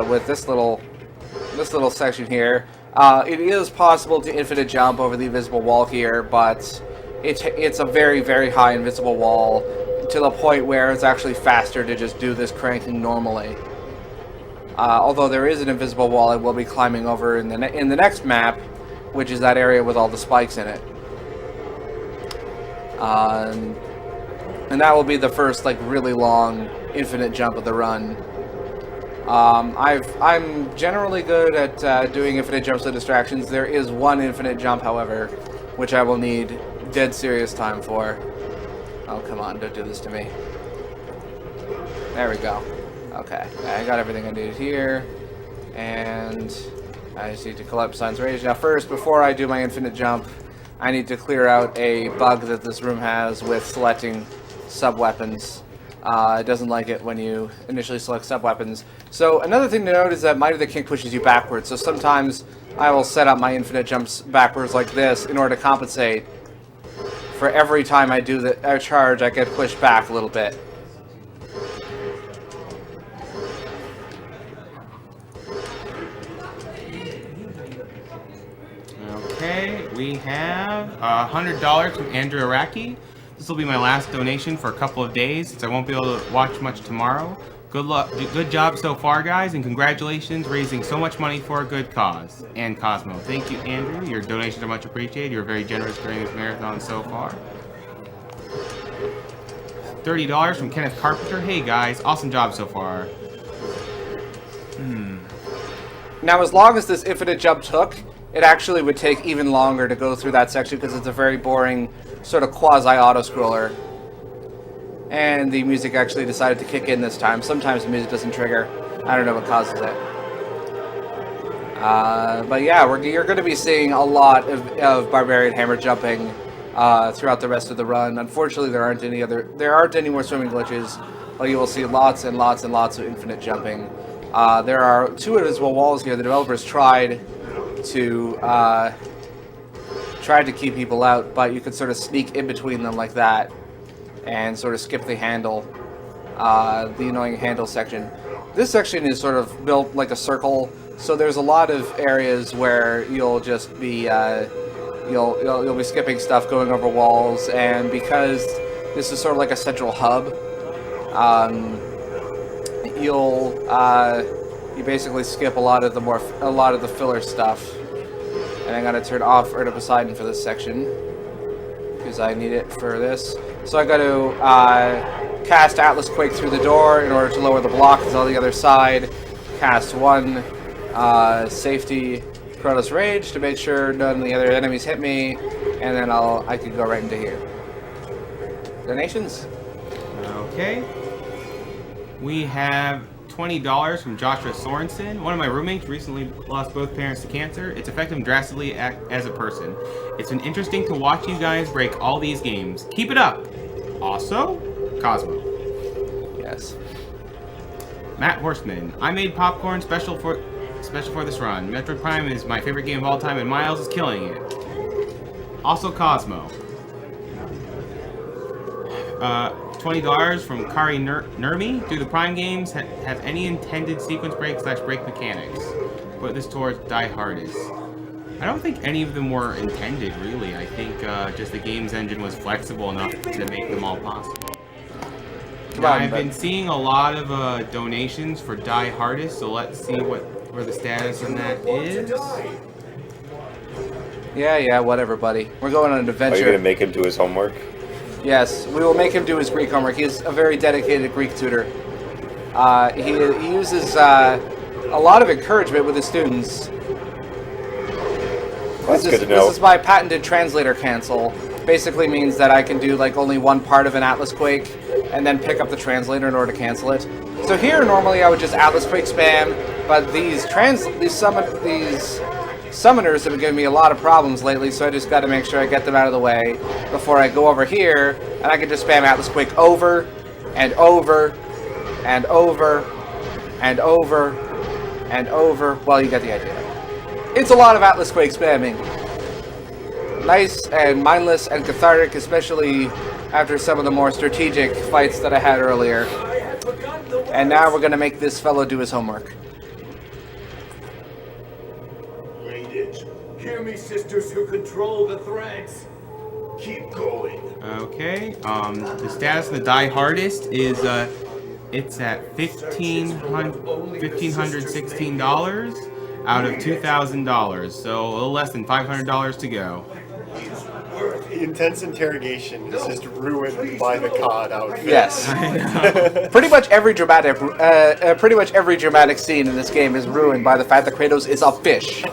A: With this little section here, it is possible to infinite jump over the invisible wall here, but it's a very, very high invisible wall to the point where it's actually faster to just do this cranking normally. Although there is an invisible wall I will be climbing over in the next map, which is that area with all the spikes in it. And that will be the first like really long infinite jump of the run. I'm generally good at doing infinite jumps and distractions. There is one infinite jump, however, which I will need dead serious time for. Oh, come on, don't do this to me. There we go. Okay, I got everything I needed here. And I just need to collect Sun's Rage. Now first, before I do my infinite jump, I need to clear out a bug that this room has with selecting sub-weapons. It doesn't like it when you initially select sub-weapons. So another thing to note is that Might of the King pushes you backwards. So sometimes I will set up my infinite jumps backwards like this in order to compensate for every time I do the charge, I get pushed back a little bit.
B: Okay, we have $100 from Andrew Araki. This will be my last donation for a couple of days since I won't be able to watch much tomorrow. Good luck, good job so far, guys, and congratulations raising so much money for a good cause. And Cosmo, thank you, Andrew. Your donations are much appreciated. You're very generous during this marathon so far. $30 from Kenneth Carpenter. Hey guys, awesome job so far.
A: Now, as long as this infinite jump took, it actually would take even longer to go through that section because it's a very boring sort of quasi-auto-scroller. And the music actually decided to kick in this time. Sometimes the music doesn't trigger. I don't know what causes it. But yeah, you're going to be seeing a lot of Barbarian Hammer jumping throughout the rest of the run. Unfortunately, there aren't any more swimming glitches, but you will see lots and lots and lots of infinite jumping. There are 2 invisible walls here. The developers tried to keep people out, but you could sort of sneak in between them like that and sort of skip the handle, the annoying handle section. This section is sort of built like a circle, so there's a lot of areas where you'll just be you'll be skipping stuff, going over walls, and because this is sort of like a central hub, you basically skip a lot of the filler stuff. And I'm gonna turn off Urda Poseidon for this section because I need it for this. So I got to cast Atlas Quake through the door in order to lower the block on the other side. Cast 1 safety Chronos Rage to make sure none of the other enemies hit me, and then I can go right into here. Donations?
B: Okay. We have $20 from Joshua Sorensen. One of my roommates recently lost both parents to cancer. It's affected him drastically as a person. It's been interesting to watch you guys break all these games. Keep it up. Also, Cosmo.
A: Yes.
B: Matt Horseman. I made popcorn special for this run. Metroid Prime is my favorite game of all time, and Miles is killing it. Also, Cosmo. $20 $20 from Kari Nurmi. Do the Prime games have any intended sequence break / break mechanics? Put this towards Die Hardest. I don't think any of them were intended, really. I think just the game's engine was flexible enough to make them all possible. Now, I've been seeing a lot of donations for Die Hardest, so let's see where the status on that is.
A: Yeah, whatever, buddy. We're going on an adventure.
E: Are you going to make him do his homework?
A: Yes, we will make him do his Greek homework. He's a very dedicated Greek tutor. He uses a lot of encouragement with his students.
E: That's good to know.
A: This is my patented translator cancel. Basically means that I can do like only one part of an Atlas Quake and then pick up the translator in order to cancel it. So here normally I would just Atlas Quake spam, but these summoners have been giving me a lot of problems lately, so I just got to make sure I get them out of the way before I go over here, and I can just spam Atlas Quake over and over and over and over and over. Well, you get the idea. It's a lot of Atlas Quake spamming. Nice and mindless and cathartic, especially after some of the more strategic fights that I had earlier. And now we're going to make this fellow do his homework.
D: Ladies, hear me, sisters who control the threads. Keep going.
B: Okay, the status of the Die Hardest is, it's at $1,516 out of $2,000, so a little less than $500 to go.
C: Intense interrogation is just ruined by the COD outfit.
A: Yes. Pretty much every dramatic scene in this game is ruined by the fact that Kratos is a fish.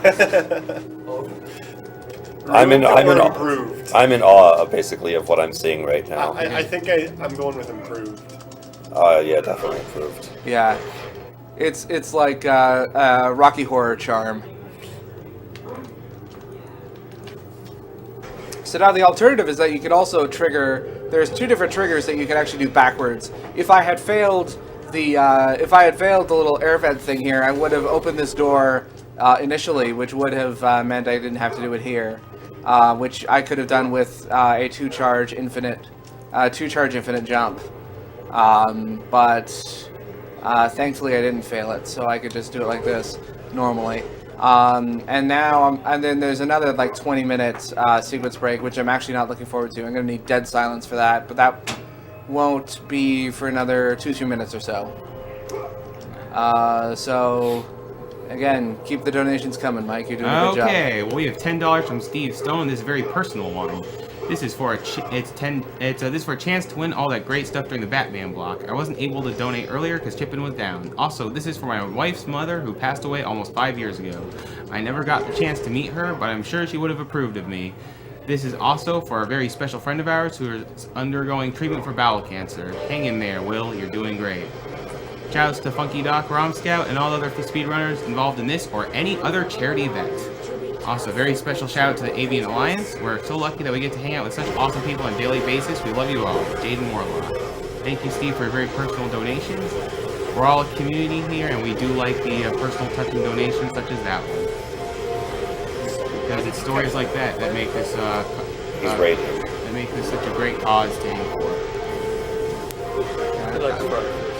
E: I'm in awe, basically, of what I'm seeing right now.
C: I think I'm going with improved.
E: Yeah, definitely improved.
A: Yeah. It's like Rocky Horror charm. So now the alternative is that you can also trigger. There's two different triggers that you can actually do backwards. If I had failed the little air vent thing here, I would have opened this door initially, which would have meant I didn't have to do it here, which I could have done with a two-charge infinite jump. But thankfully I didn't fail it, so I could just do it like this normally. And then there's another like 20-minute sequence break, which I'm actually not looking forward to. I'm going to need dead silence for that, but that won't be for another 2 minutes or so. So again, keep the donations coming, Mike. You're doing a good job.
B: Okay, well, we have $10 from Steve Stone. This is a very personal one. This is for this is for a chance to win all that great stuff during the Batman block. I wasn't able to donate earlier because Chippin was down. Also, this is for my wife's mother who passed away almost 5 years ago. I never got the chance to meet her, but I'm sure she would have approved of me. This is also for a very special friend of ours who is undergoing treatment for bowel cancer. Hang in there, Will. You're doing great. Shoutouts to Funky Doc, Rom Scout, and all the other speedrunners involved in this or any other charity event. Also, very special shout out to the Avian Alliance. We're so lucky that we get to hang out with such awesome people on a daily basis. We love you all. Jaden Warlock. Thank you, Steve, for your very personal donations. We're all a community here, and we do like the personal touching donations such as that one. Because it's stories like that that make this
E: He's right.
B: that make this such a great cause to aim for.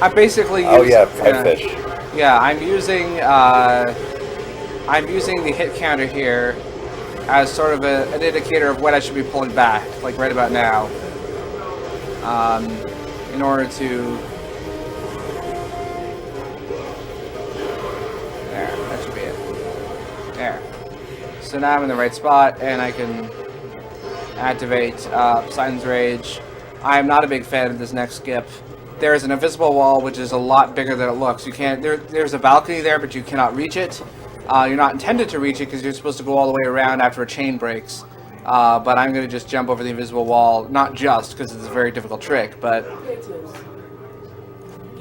A: I basically
E: Oh yeah, fried fish.
A: Yeah, I'm using the hit counter here as sort of an indicator of when I should be pulling back, like right about now, in order to. There, that should be it. There. So now I'm in the right spot, and I can activate Poseidon's Rage. I am not a big fan of this next skip. There is an invisible wall, which is a lot bigger than it looks. You can't. There's a balcony there, but you cannot reach it. You're not intended to reach it because you're supposed to go all the way around after a chain breaks. But I'm going to just jump over the invisible wall. Not just because it's a very difficult trick, but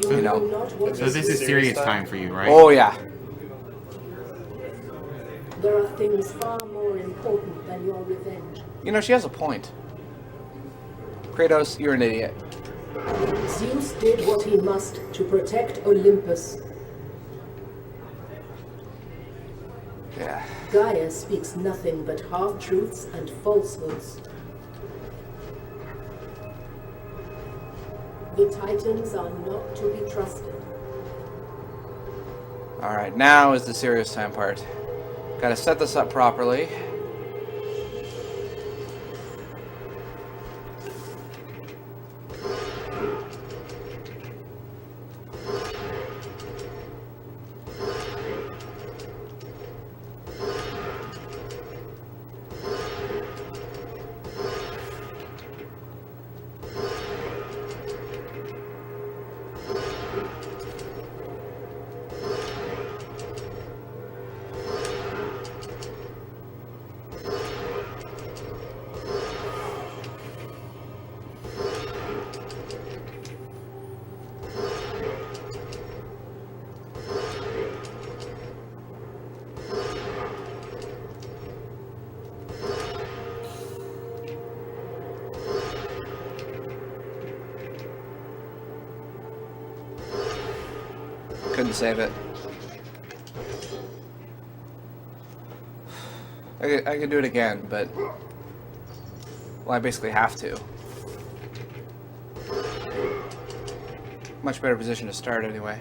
A: you know.
B: So this is serious time for you, right?
A: Oh yeah.
H: There are things far more important than your revenge.
A: You know, she has a point. Kratos, you're an idiot.
H: Zeus did what he must to protect Olympus.
A: Yeah.
H: Gaia speaks nothing but half-truths and falsehoods. The Titans are not to be trusted.
A: Alright, now is the serious time part. Gotta set this up properly. Couldn't save it. I could do it again, but... Well, I basically have to. Much better position to start anyway.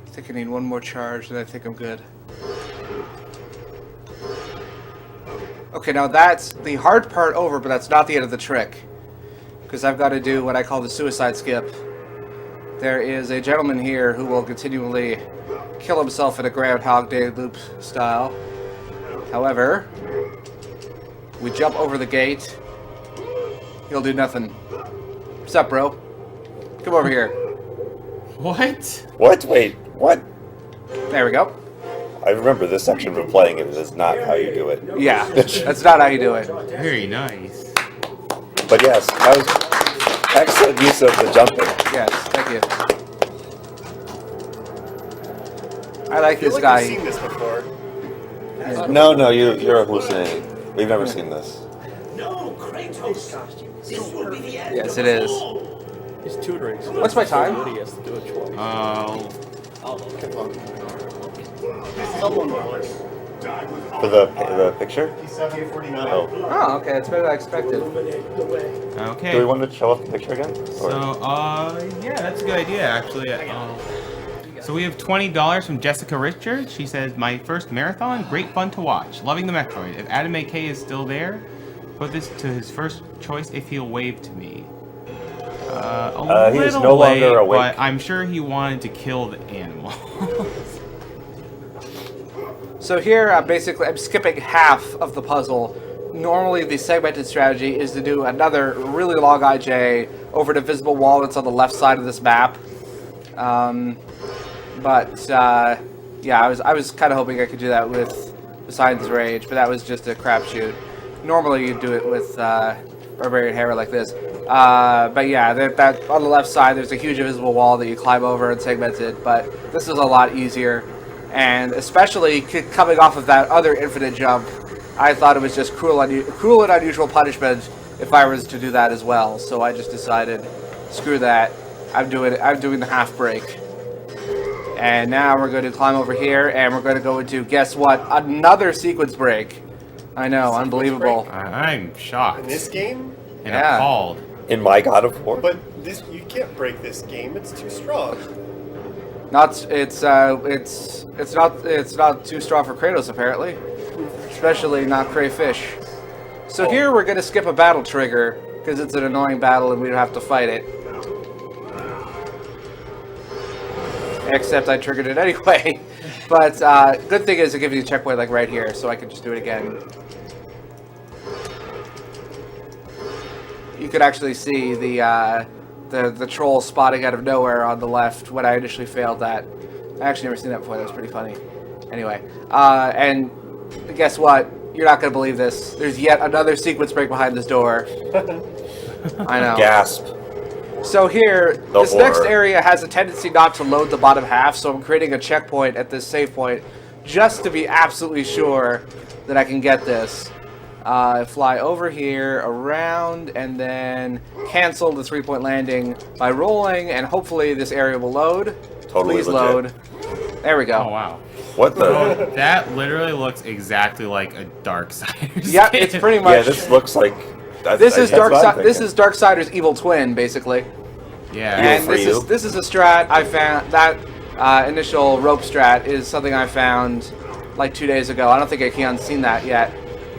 A: I think I need one more charge, and I think I'm good. Okay, now that's the hard part over, but that's not the end of the trick. Because I've got to do what I call the suicide skip. There is a gentleman here who will continually kill himself in a Groundhog Day loop style. However, we jump over the gate. He'll do nothing. What's up, bro? Come over here.
B: What?
E: What? Wait, what?
A: There we go.
E: I remember this section from playing it. It is not how you do it.
A: Yeah, that's not how you do it.
B: Very nice.
E: But yes, that was excellent use of the jumping.
A: Yes, thank you. I like
C: I feel
A: this
C: like
A: guy.
C: I've seen this before.
E: No, you're hallucinating. We've never seen this.
D: No, Kratos! This will be the end
A: Yes,
D: of
A: it
D: us
A: is.
D: all.
F: He's tutoring. So
A: What's my time?
F: He has to do it twice.
C: Someone knows.
E: For the picture?
C: He's 749.
E: Oh.
A: Oh, okay, that's better than I expected.
B: Okay.
E: Do we want to show off the picture again? Or-
B: Yeah, that's a good idea, actually. So we have $20 from Jessica Richards. She says, "My first marathon, great fun to watch. Loving the Metroid. If Adam AK is still there, put this to his first choice if he'll wave to me."
E: He is
B: little
E: no
B: late,
E: longer awake.
B: but I'm sure he wanted to kill the animal.
A: So here, basically, I'm skipping half of the puzzle. Normally, the segmented strategy is to do another really long IJ over the visible wall that's on the left side of this map. Yeah, I was kind of hoping I could do that with Poseidon's Rage, but that was just a crapshoot. Normally, you do it with Barbarian Hera like this. But yeah, that on the left side, there's a huge invisible wall that you climb over and segment it, but this is a lot easier. And especially coming off of that other infinite jump, I thought it was just cruel and unusual punishment if I was to do that as well. So I just decided, screw that. I'm doing the half break. And now we're going to climb over here, and we're going to go into, guess what? Another sequence break. I know, unbelievable.
B: I'm shocked
C: In this game?
B: and
A: Yeah.
B: appalled.
E: In my God of War?
C: But this, you can't break this game. It's too strong.
A: It's not too strong for Kratos apparently, especially not crayfish. So here we're gonna skip a battle trigger because it's an annoying battle and we don't have to fight it. Except I triggered it anyway. But good thing is it gives you a checkpoint like right here, so I can just do it again. you could actually see the troll spotting out of nowhere on the left when I initially failed that. I actually never seen that before. That was pretty funny. Anyway, and guess what? You're not going to believe this. There's yet another sequence break behind this door. I know.
E: Gasp.
A: So here,
E: The
A: this next
E: horror.
A: area has a tendency not to load the bottom half, so I'm creating a checkpoint at this save point just to be absolutely sure that I can get this. Fly over here, around, and then cancel the 3-point landing by rolling, and hopefully this area will load.
E: Totally
A: Please
E: legit.
A: load. There we go.
B: Oh wow.
E: What the?
B: So that literally looks exactly like a Darksiders.
A: Yeah, it's pretty much.
E: Yeah, this looks like.
A: This is
E: that's what I'm
A: This
E: thinking.
A: is Darksider's evil twin, basically.
B: Yeah.
A: And
E: for you.
A: this is a strat I found. That initial rope strat is something I found like 2 days ago. I don't think Akion's seen that yet.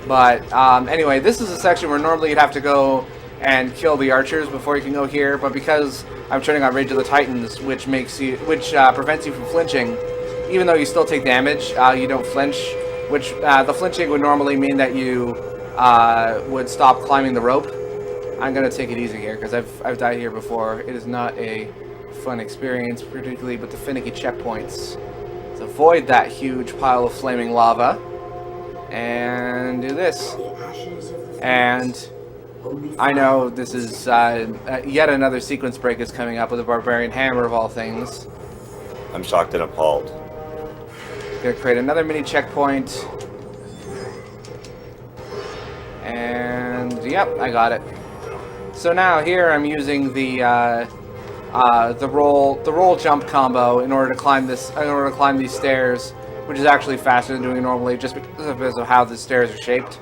A: But anyway, this is a section where normally you'd have to go and kill the archers before you can go here. But because I'm turning on Rage of the Titans, which prevents you from flinching, even though you still take damage, you don't flinch. Which the flinching would normally mean that you would stop climbing the rope. I'm gonna take it easy here because I've died here before. It is not a fun experience, particularly with the finicky checkpoints. So avoid that huge pile of flaming lava and do this. And I know this is yet another sequence break is coming up with a barbarian hammer of all things.
E: I'm shocked and appalled.
A: Gonna create another mini checkpoint. And yep, I got it. So now here I'm using the roll jump combo in order to climb these stairs, which is actually faster than doing it normally, just because of how the stairs are shaped.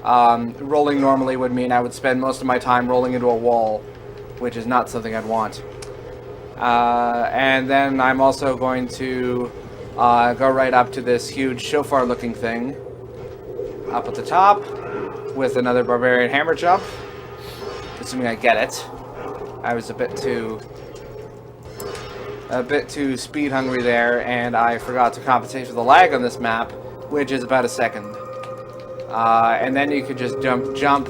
A: Rolling normally would mean I would spend most of my time rolling into a wall, which is not something I'd want. And then I'm also going to go right up to this huge shofar-looking thing up at the top with another barbarian hammer jump, assuming I get it. I was a bit too speed hungry there, and I forgot to compensate for the lag on this map, which is about a second. And then you could just jump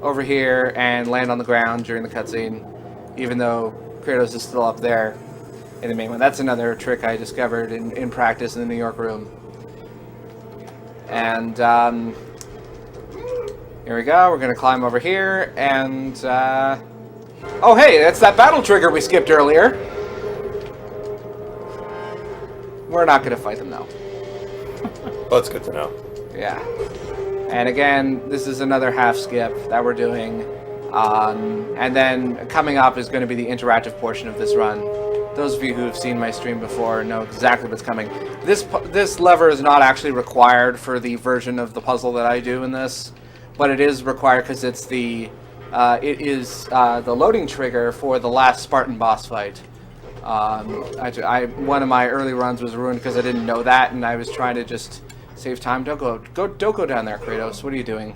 A: over here and land on the ground during the cutscene, even though Kratos is still up there in the main one. That's another trick I discovered in practice in the New York room. And here we go. We're gonna climb over here, and oh hey, that's that battle trigger we skipped earlier. We're not gonna fight them though.
E: Well, it's good to know.
A: Yeah. And again, this is another half skip that we're doing. And then coming up is going to be the interactive portion of this run. Those of you who have seen my stream before know exactly what's coming. This lever is not actually required for the version of the puzzle that I do in this, but it is required because it's the loading trigger for the last Spartan boss fight. One of my early runs was ruined because I didn't know that, and I was trying to just save time. Don't go down there, Kratos. What are you doing?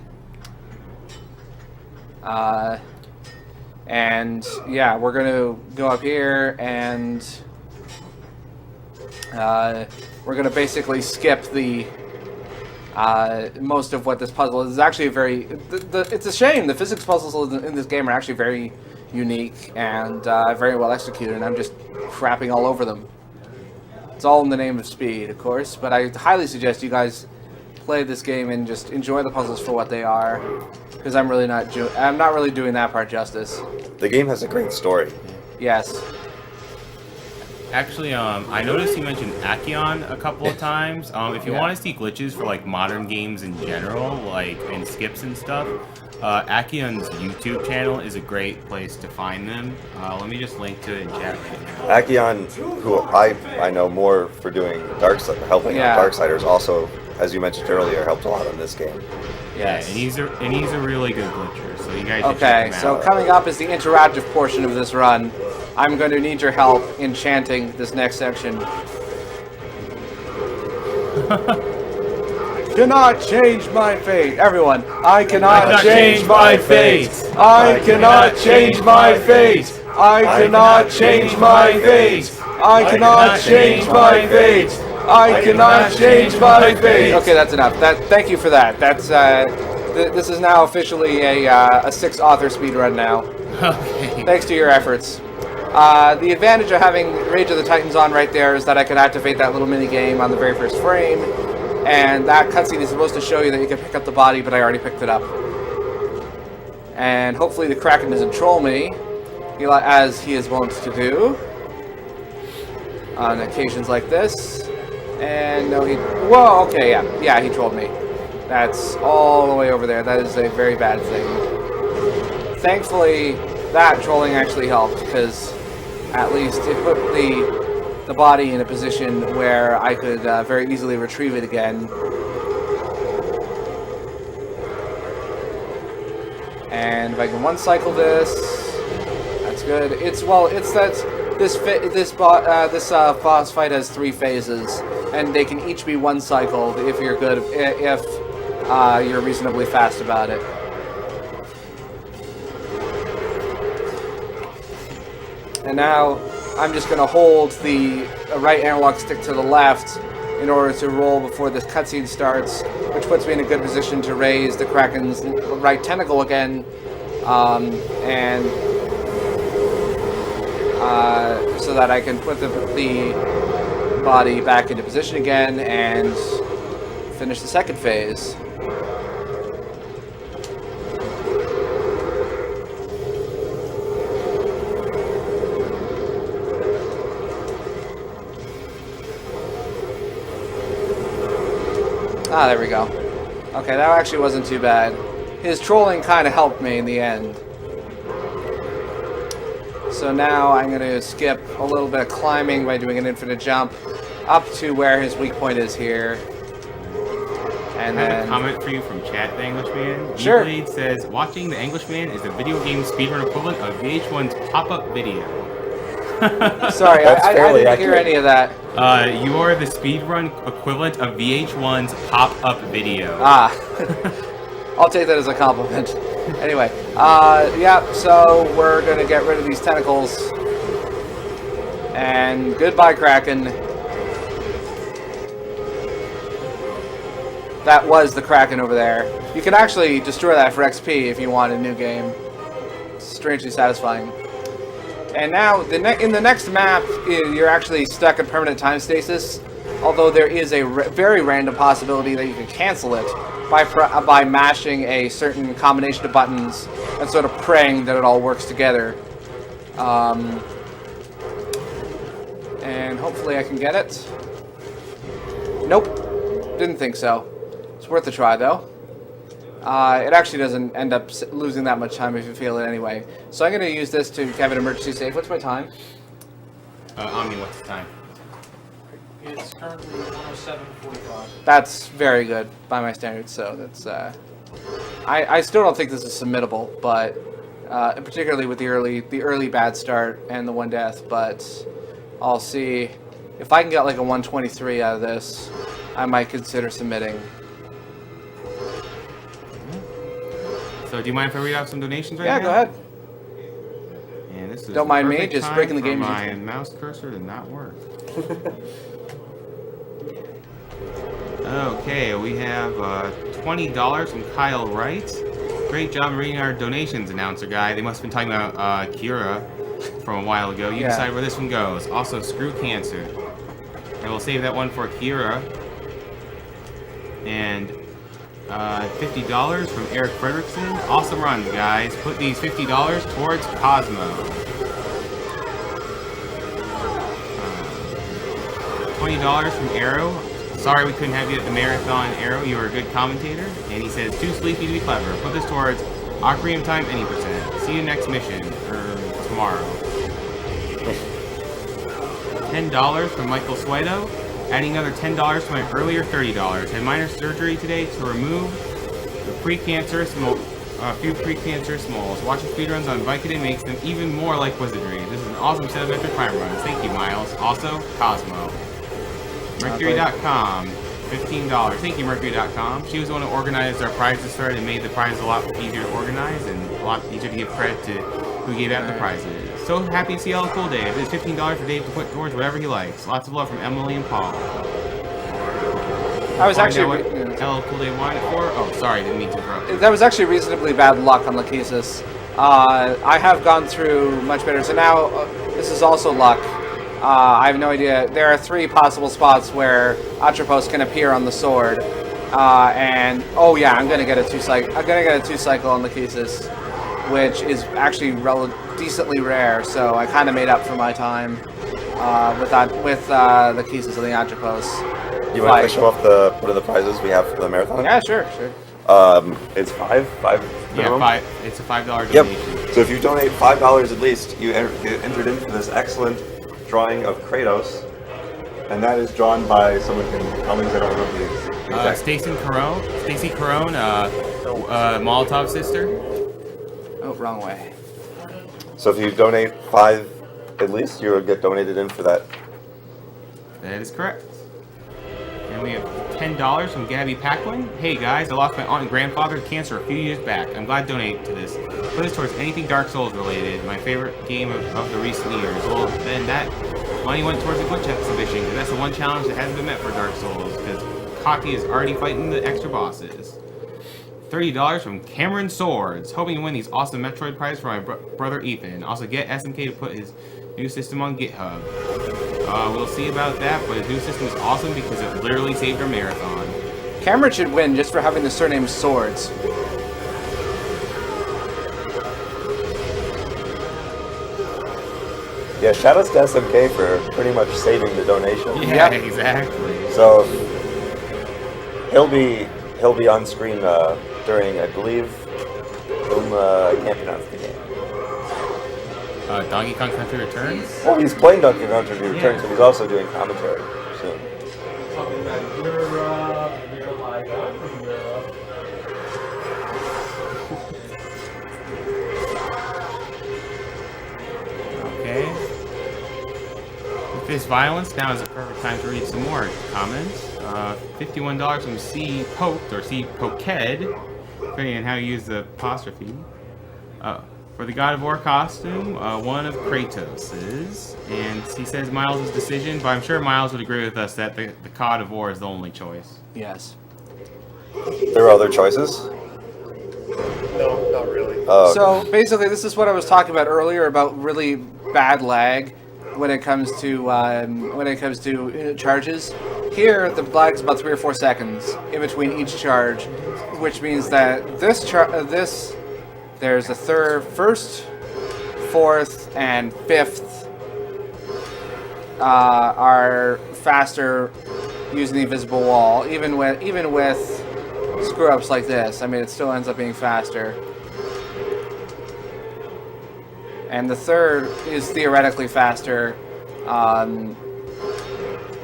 A: And yeah, we're gonna go up here, and we're gonna basically skip the most of what this puzzle is. It's actually a very it's a shame the physics puzzles in this game are actually very unique and very well executed, and I'm just crapping all over them. It's all in the name of speed, of course, but I highly suggest you guys play this game and just enjoy the puzzles for what they are, because I'm not really doing that part justice.
E: The game has a great story.
A: Yes.
B: Actually, I noticed you mentioned Akion a couple of times. If you
A: Yeah.
B: want to see glitches for like modern games in general, like and skips and stuff, Akion's YouTube channel is a great place to find them. Let me just link to it in chat right now.
E: Akion, who I know more for doing helping
A: Yeah.
E: out Darksiders, also, as you mentioned earlier, helped a lot in this game.
A: Yes.
B: Yeah, and he's a really good glitcher, so you guys should check
A: Okay,
B: him
A: so
B: out.
A: coming up is the interactive portion of this run. I'm going to need your help in chanting this next section. Cannot change my fate. Everyone, I cannot change my fate. I cannot change my fate. I cannot change my fate. I cannot change my fate. I cannot change my fate. Okay, that's enough. Thank you for that. This is now officially a 6-author speedrun now.
B: Okay.
A: Thanks to your efforts. The advantage of having Rage of the Titans on right there is that I can activate that little mini game on the very first frame, and that cutscene is supposed to show you that you can pick up the body, but I already picked it up. And hopefully the Kraken doesn't troll me, as he is wont to do on occasions like this. And no, whoa, okay, yeah, he trolled me. That's all the way over there. That is a very bad thing. Thankfully, that trolling actually helped, because at least it put the body in a position where I could very easily retrieve it again. And if I can one-cycle this, that's good. It's that this boss fight has 3 phases, and they can each be one-cycled if you're good, if you're reasonably fast about it. And now I'm just going to hold the right analog stick to the left in order to roll before this cutscene starts, which puts me in a good position to raise the Kraken's right tentacle again, and so that I can put the body back into position again and finish the second phase. Ah, there we go. Okay, that actually wasn't too bad. His trolling kind of helped me in the end. So now I'm going to skip a little bit of climbing by doing an infinite jump up to where his weak point is here. And
B: I have
A: then...
B: a comment for you from chat, The Englishman.
A: Sure.
B: Blade says, watching The Englishman is the video game speedrun equivalent of VH1's pop-up video.
A: Sorry,
E: That's
A: I
E: fairly
A: didn't hear
E: accurate.
A: any of that.
B: You're the speedrun equivalent of VH1's pop-up video.
A: Ah. I'll take that as a compliment. Anyway, yeah, so we're going to get rid of these tentacles. And goodbye, Kraken. That was the Kraken over there. You can actually destroy that for XP if you want a new game. It's strangely satisfying. And now, in the next map, you're actually stuck in permanent time stasis. Although there is a very random possibility that you can cancel it by mashing a certain combination of buttons and sort of praying that it all works together. And hopefully I can get it. Nope. Didn't think so. It's worth a try, though. It actually doesn't end up losing that much time if you feel it anyway. So I'm going to use this to have an emergency save. What's my time?
B: Omni, what's the time?
I: It's currently 107:45.
A: That's very good by my standards, so that's... I still don't think this is submittable, but... particularly with the early bad start and the 1 death, but... I'll see... If I can get like a 123 out of this, I might consider submitting.
B: So do you mind if I read out some donations right now?
A: Yeah, go ahead.
B: And this is
A: Don't mind me,
B: perfect
A: just
B: time
A: breaking the
B: for
A: game
B: my
A: music.
B: mouse cursor to not work. Okay, we have $20 from Kyle Wright. Great job reading our donations, announcer guy. They must have been talking about Kira from a while ago. You decide where this one goes. Also, screw cancer. And we'll save that one for Kira. And $50 from Eric Fredrickson. Awesome run, guys. Put these $50 towards Cosmo. $20 from Arrow. Sorry we couldn't have you at the marathon, Arrow. You were a good commentator. And he says, too sleepy to be clever. Put this towards Ocarina of Time, any %. See you next mission, or tomorrow. $10 from Michael Suedo. Adding another $10 to my earlier $30. Had minor surgery today to remove the precancerous a few precancerous moles. Watching speedruns on Vicodin makes them even more like wizardry. This is an awesome set of epic crime runs. Thank you, Miles. Also, Cosmo. Mercury.com, $15. Thank you, Mercury.com. She was the one who organized our prizes thread and made the prizes a lot easier to organize and a lot easier to give credit to who gave out the prizes. So happy to see all cool Dave. It's $15 for Dave to put towards whatever he likes. Lots of love from Emily and Paul.
A: I was
B: Find
A: actually.
B: out what LL Cool J wanted for. Oh, sorry, didn't mean to interrupt.
A: That was actually reasonably bad luck on Lachesis. I have gone through much better, so now this is also luck. I have no idea. There are 3 possible spots where Atropos can appear on the sword, and oh yeah, I'm gonna get a 2-cycle. I'm gonna get a 2-cycle on Lachesis, which is actually decently rare. So I kind of made up for my time with Lachesis and the Atropos.
E: You want to show off what are the prizes we have for the marathon?
A: Yeah, sure.
E: It's five minimum?
B: Yeah, it's a $5 donation.
E: Yep. So if you donate $5 at least, you get entered into this excellent drawing of Kratos, and that is drawn by someone who can tell me because I don't remember the exact.
B: Stacy Carone, Molotov sister.
A: Oh, wrong way.
E: So if you donate 5 at least, you'll get donated in for that.
B: That is correct. And we have $10 from Gabby Packlin. Hey guys, I lost my aunt and grandfather to cancer a few years back. I'm glad to donate to this. Put this towards anything Dark Souls related, my favorite game of the recent years. Well, then that money went towards the glitch exhibition, because that's the one challenge that hasn't been met for Dark Souls, because Kaki is already fighting the extra bosses. $30 from Cameron Swords. Hoping to win these awesome Metroid prizes for my brother Ethan. Also get SMK to put his new system on GitHub. We'll see about that, but his new system is awesome because it literally saved our marathon.
A: Cameron should win just for having the surname Swords.
E: Yeah, shout outs to SMK for pretty much saving the donation.
B: Yeah, exactly.
E: So he'll be on screen during, I believe, I can't pronounce the game.
B: Donkey Kong Country Returns?
E: Well, he's playing Donkey Kong Country Returns, but he's also doing commentary soon.
I: Talking about Europe, and you're like, I'm from Europe.
B: Okay. With this violence, now is the perfect time to read some more comments. $51 from C Poked, or C Poked, depending on how you use the apostrophe. For the God of War costume, one of Kratos's, and he says Miles' decision, but I'm sure Miles would agree with us that the God of War is the only choice.
A: Yes.
E: There are other choices?
C: No, not really.
E: Oh,
A: So basically, this is what I was talking about earlier about really bad lag when it comes to charges. Here, the lag is about 3 or 4 seconds in between each charge, which means that there's a first, fourth, and fifth are faster using the invisible wall. Even with screw ups like this, I mean, it still ends up being faster. And the third is theoretically faster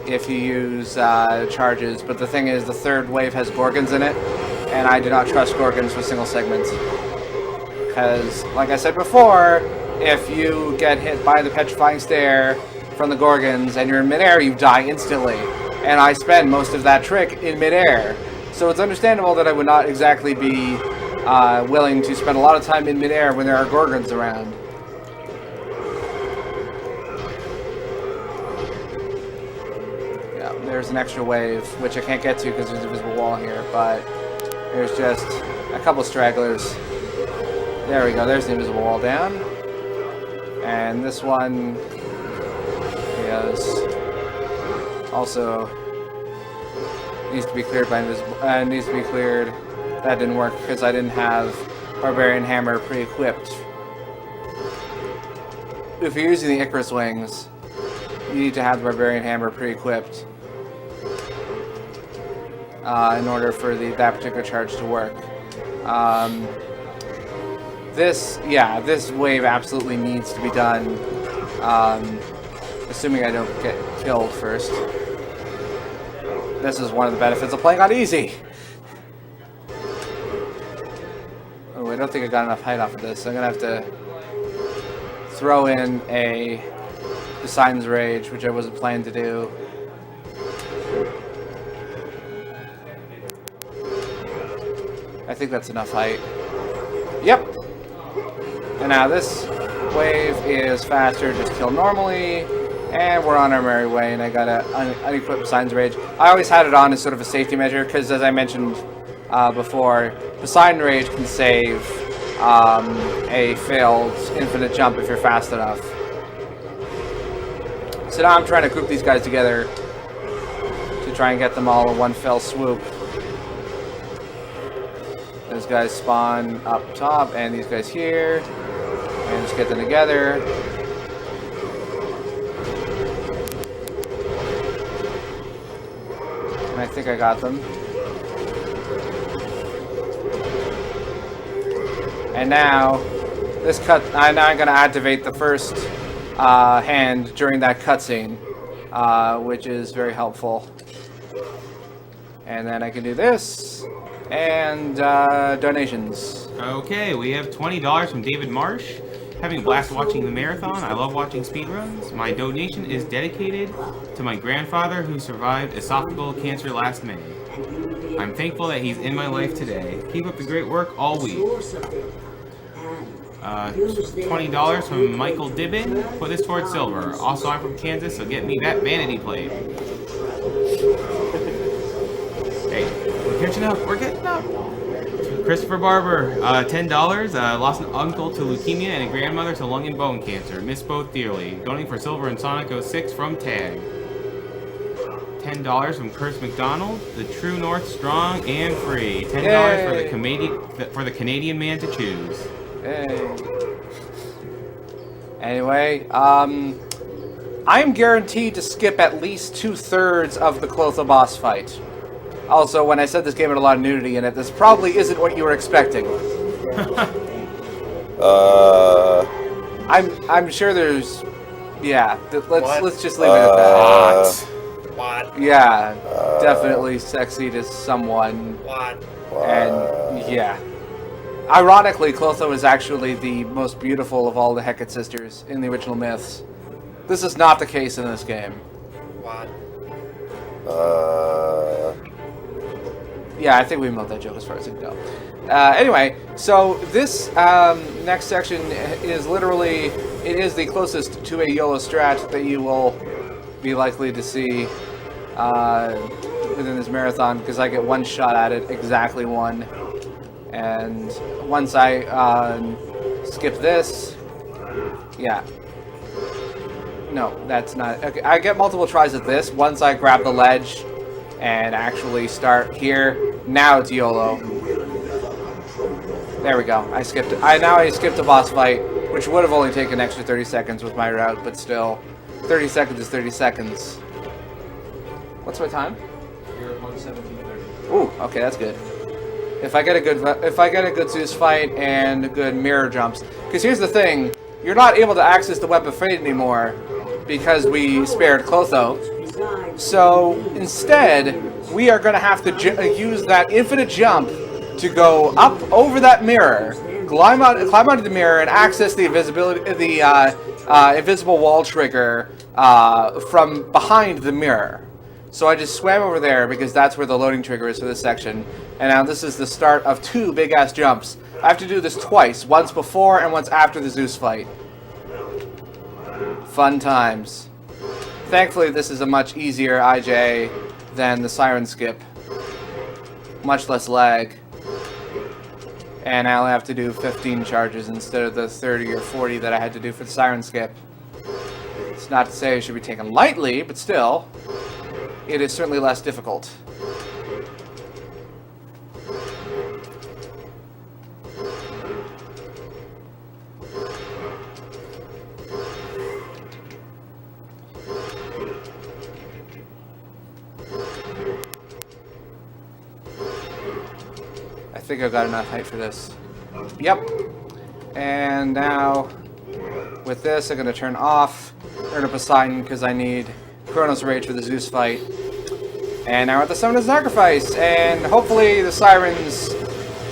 A: if you use charges. But the thing is, the third wave has Gorgons in it, and I do not trust Gorgons with single segments. Because, like I said before, if you get hit by the petrifying stare from the Gorgons and you're in midair, you die instantly. And I spend most of that trick in midair. So it's understandable that I would not exactly be willing to spend a lot of time in midair when there are Gorgons around. Yeah, there's an extra wave, which I can't get to because there's a visible wall here, but there's just a couple stragglers. There we go, there's the invisible wall down. And this one is also needs to be cleared by invisible, needs to be cleared. That didn't work because I didn't have Barbarian Hammer pre-equipped. If you're using the Icarus Wings, you need to have the Barbarian Hammer pre-equipped in order for that particular charge to work. This wave absolutely needs to be done, assuming I don't get killed first. This is one of the benefits of playing on easy. Oh, I don't think I got enough height off of this. I'm gonna have to throw in a Poseidon's Rage, which I wasn't planning to do. I think that's enough height. Yep. And now this wave is faster, just kill normally. And we're on our merry way, and I got to unequip Poseidon's Rage. I always had it on as sort of a safety measure, because as I mentioned before, Poseidon Rage can save a failed infinite jump if you're fast enough. So now I'm trying to group these guys together to try and get them all in one fell swoop. Those guys spawn up top, and these guys here. And just get them together. And I think I got them. And now, now I'm going to activate the first hand during that cutscene, which is very helpful. And then I can do this, and donations.
B: Okay, we have $20 from David Marsh. Having a blast watching the marathon. I love watching speedruns. My donation is dedicated to my grandfather who survived esophageal cancer last May. I'm thankful that he's in my life today. Keep up the great work all week. $20 from Michael Dibbin. Put this towards silver. Also, I'm from Kansas, so get me that vanity plate. Hey, we're catching up. We're getting up. Christopher Barber, $10. Lost an uncle to leukemia and a grandmother to lung and bone cancer. Miss both dearly. Donating for silver and Sonic 06 from Tag. $10 from Curtis McDonald. The True North, strong and free. $10 for the Canadian man to choose.
A: Hey. Anyway, I'm guaranteed to skip at least 2/3 of the Clotho boss fight. Also, when I said this game had a lot of nudity in it, this probably isn't what you were expecting. I'm sure there's, yeah. Let's just leave it at that.
C: What?
A: Yeah, definitely sexy to someone.
C: What?
A: And yeah, ironically, Clotho is actually the most beautiful of all the Hecate sisters in the original myths. This is not the case in this game.
C: What?
A: Yeah, I think we milked that joke as far as it can go. Anyway, so this next section is literally, it is the closest to a YOLO strat that you will be likely to see within this marathon, because I get one shot at it, exactly one. And once I skip this, yeah. No, that's not, okay, I get multiple tries at this once I grab the ledge and actually start here. Now it's YOLO. There we go. I skipped it. Now I skipped a boss fight, which would have only taken an extra 30 seconds with my route, but still, 30 seconds is 30 seconds. What's my time?
I: You're at 1:17:30.
A: Ooh, okay, that's good. If I get a good Zeus fight and good mirror jumps, because here's the thing, you're not able to access the Web of Fate anymore because we spared Clotho. So instead, we are going to have to use that infinite jump to go up over that mirror, climb onto the mirror, and access the invisible wall trigger from behind the mirror. So I just swam over there because that's where the loading trigger is for this section. And now this is the start of 2 big-ass jumps. I have to do this twice, once before and once after the Zeus fight. Fun times. Thankfully, this is a much easier IJ than the Siren Skip. Much less lag. And I only have to do 15 charges instead of the 30 or 40 that I had to do for the Siren Skip. It's not to say it should be taken lightly, but still, it is certainly less difficult. I think I've got enough height for this. Yep. And now, with this, I'm going to turn off Urn of Poseidon because I need Chronos Rage for the Zeus fight. And now we're at the Summon of Sacrifice, and hopefully the Sirens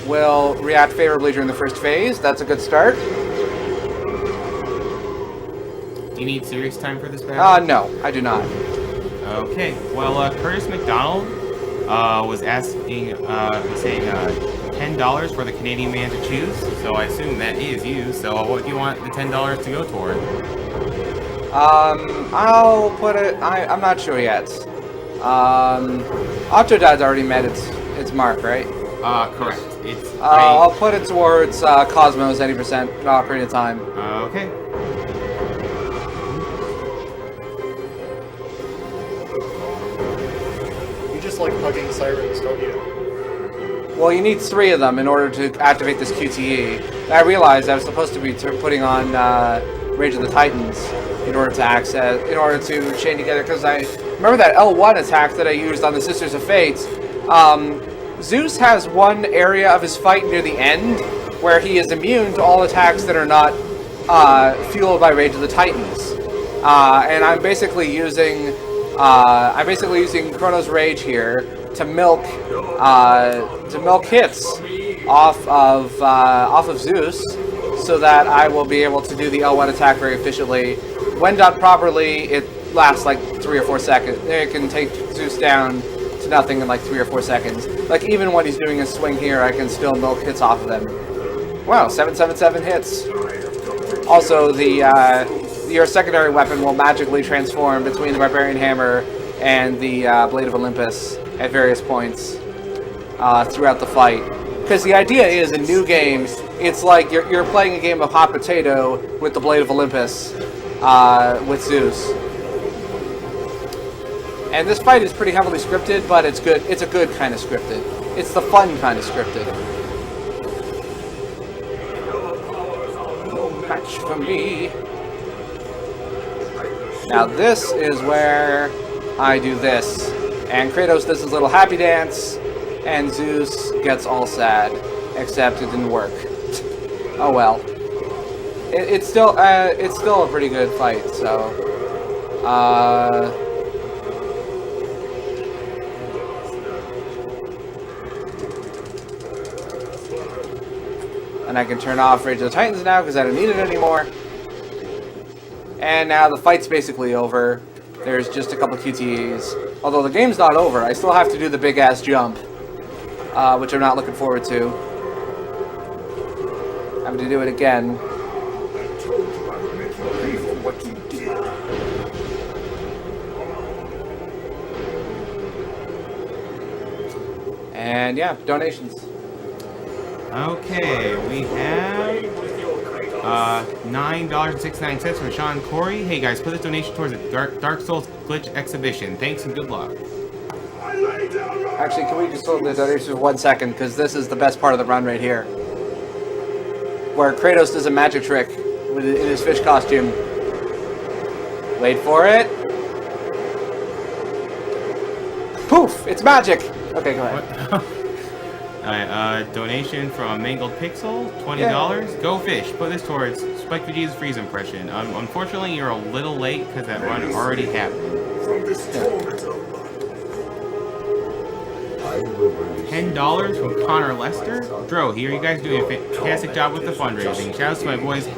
A: will react favorably during the first phase. That's a good start.
B: Do you need serious time for this battle?
A: No, I do not.
B: Okay, well, Curtis McDonald was asking, saying $10 for the Canadian man to choose, so I assume that is you, so what do you want the $10 to go toward?
A: I'll put it. I'm not sure yet. Octodad's already met its mark, right?
B: Correct. It's
A: I'll put it towards Cosmos 80% period of time.
B: okay.
C: You just like hugging sirens, don't you?
A: Well, you need 3 of them in order to activate this QTE. I realized I was supposed to be putting on Rage of the Titans in order to chain together, because I remember that L1 attack that I used on the Sisters of Fate. Zeus has one area of his fight near the end where he is immune to all attacks that are not fueled by Rage of the Titans, and I'm basically using Chrono's Rage here to milk hits off of Zeus, so that I will be able to do the L1 attack very efficiently. When done properly, it lasts like 3 or 4 seconds. It can take Zeus down to nothing in like 3 or 4 seconds. Like, even when he's doing his swing here, I can still milk hits off of him. Wow, 777 hits. Also, your secondary weapon will magically transform between the Barbarian Hammer and the Blade of Olympus at various points throughout the fight. Because the idea is, in new games, it's like you're playing a game of hot potato with the Blade of Olympus with Zeus. And this fight is pretty heavily scripted, but it's good. It's a good kind of scripted. It's the fun kind of scripted. No match for me. Now this is where I do this. And Kratos does his little happy dance, and Zeus gets all sad. Except it didn't work. Oh well. It's still a pretty good fight, so... And I can turn off Rage of the Titans now because I don't need it anymore. And now the fight's basically over. There's just a couple QTEs. Although the game's not over, I still have to do the big ass jump, which I'm not looking forward to. I'm going to do it again. And yeah, donations.
B: Okay, we have $9.69 from Sean Corey. Hey guys, put this donation towards a Dark Souls glitch exhibition. Thanks and good luck.
A: Actually, can we just hold the donation for 1 second? Because this is the best part of the run right here. Where Kratos does a magic trick in his fish costume. Wait for it. Poof! It's magic! Okay, go ahead.
B: Alright, donation from Mangled Pixel, $20. Yeah. Go fish. Put this towards Spike Vegeta's freeze impression. Unfortunately, you're a little late because that run already happened. $10 from Connor Lester. Dro, here you guys doing a fantastic job with the fundraising. Shout out to my boys,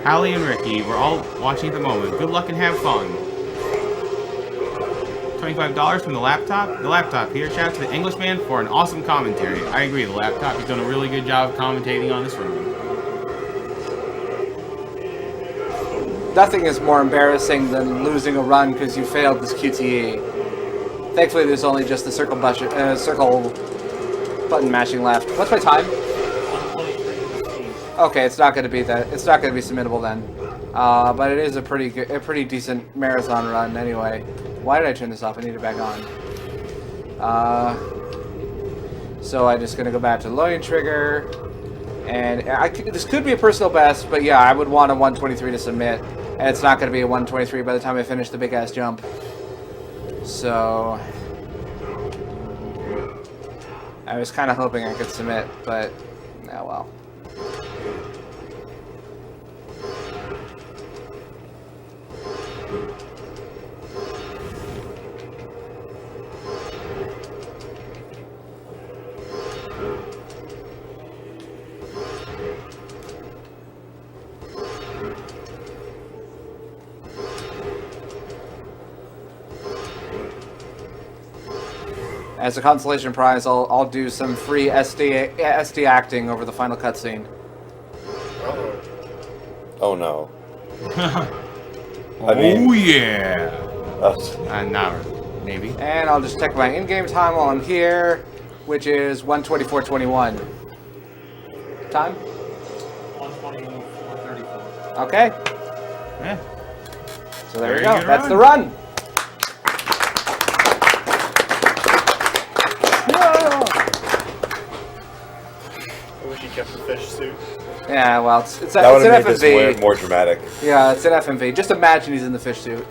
B: Hallie and Ricky. We're all watching at the moment. Good luck and have fun. $25 from the laptop. The laptop here. Shout out to the Englishman for an awesome commentary. I agree, the laptop has done a really good job of commentating on this run.
A: Nothing is more embarrassing than losing a run because you failed this QTE. Thankfully, there's only just the circle button mashing left. What's my time? Okay, it's not going to be that. It's not going to be submittable then. But it is a pretty decent marathon run anyway. Why did I turn this off? I need it back on. So I'm just going to go back to the loading trigger. And this could be a personal best, but yeah, I would want a 123 to submit. And it's not going to be a 123 by the time I finish the big-ass jump. So... I was kind of hoping I could submit, but... oh well. As a consolation prize, I'll do some free SD acting over the final cutscene.
E: Oh no. I mean-
B: oh yeah.
E: Uh,
B: Not maybe.
A: And I'll just check my in-game time while I'm here, which is 1:24:21. Time?
I: 124.34.
A: Okay.
B: Yeah.
A: So there you
B: Very
A: go.
B: good
A: That's
B: run.
A: the run.
C: I wish he kept the fish suit.
A: Yeah, well, it's
E: that would
A: an
E: have made this
A: FMV.
E: more dramatic.
A: Yeah, it's an FMV. Just imagine he's in the fish suit.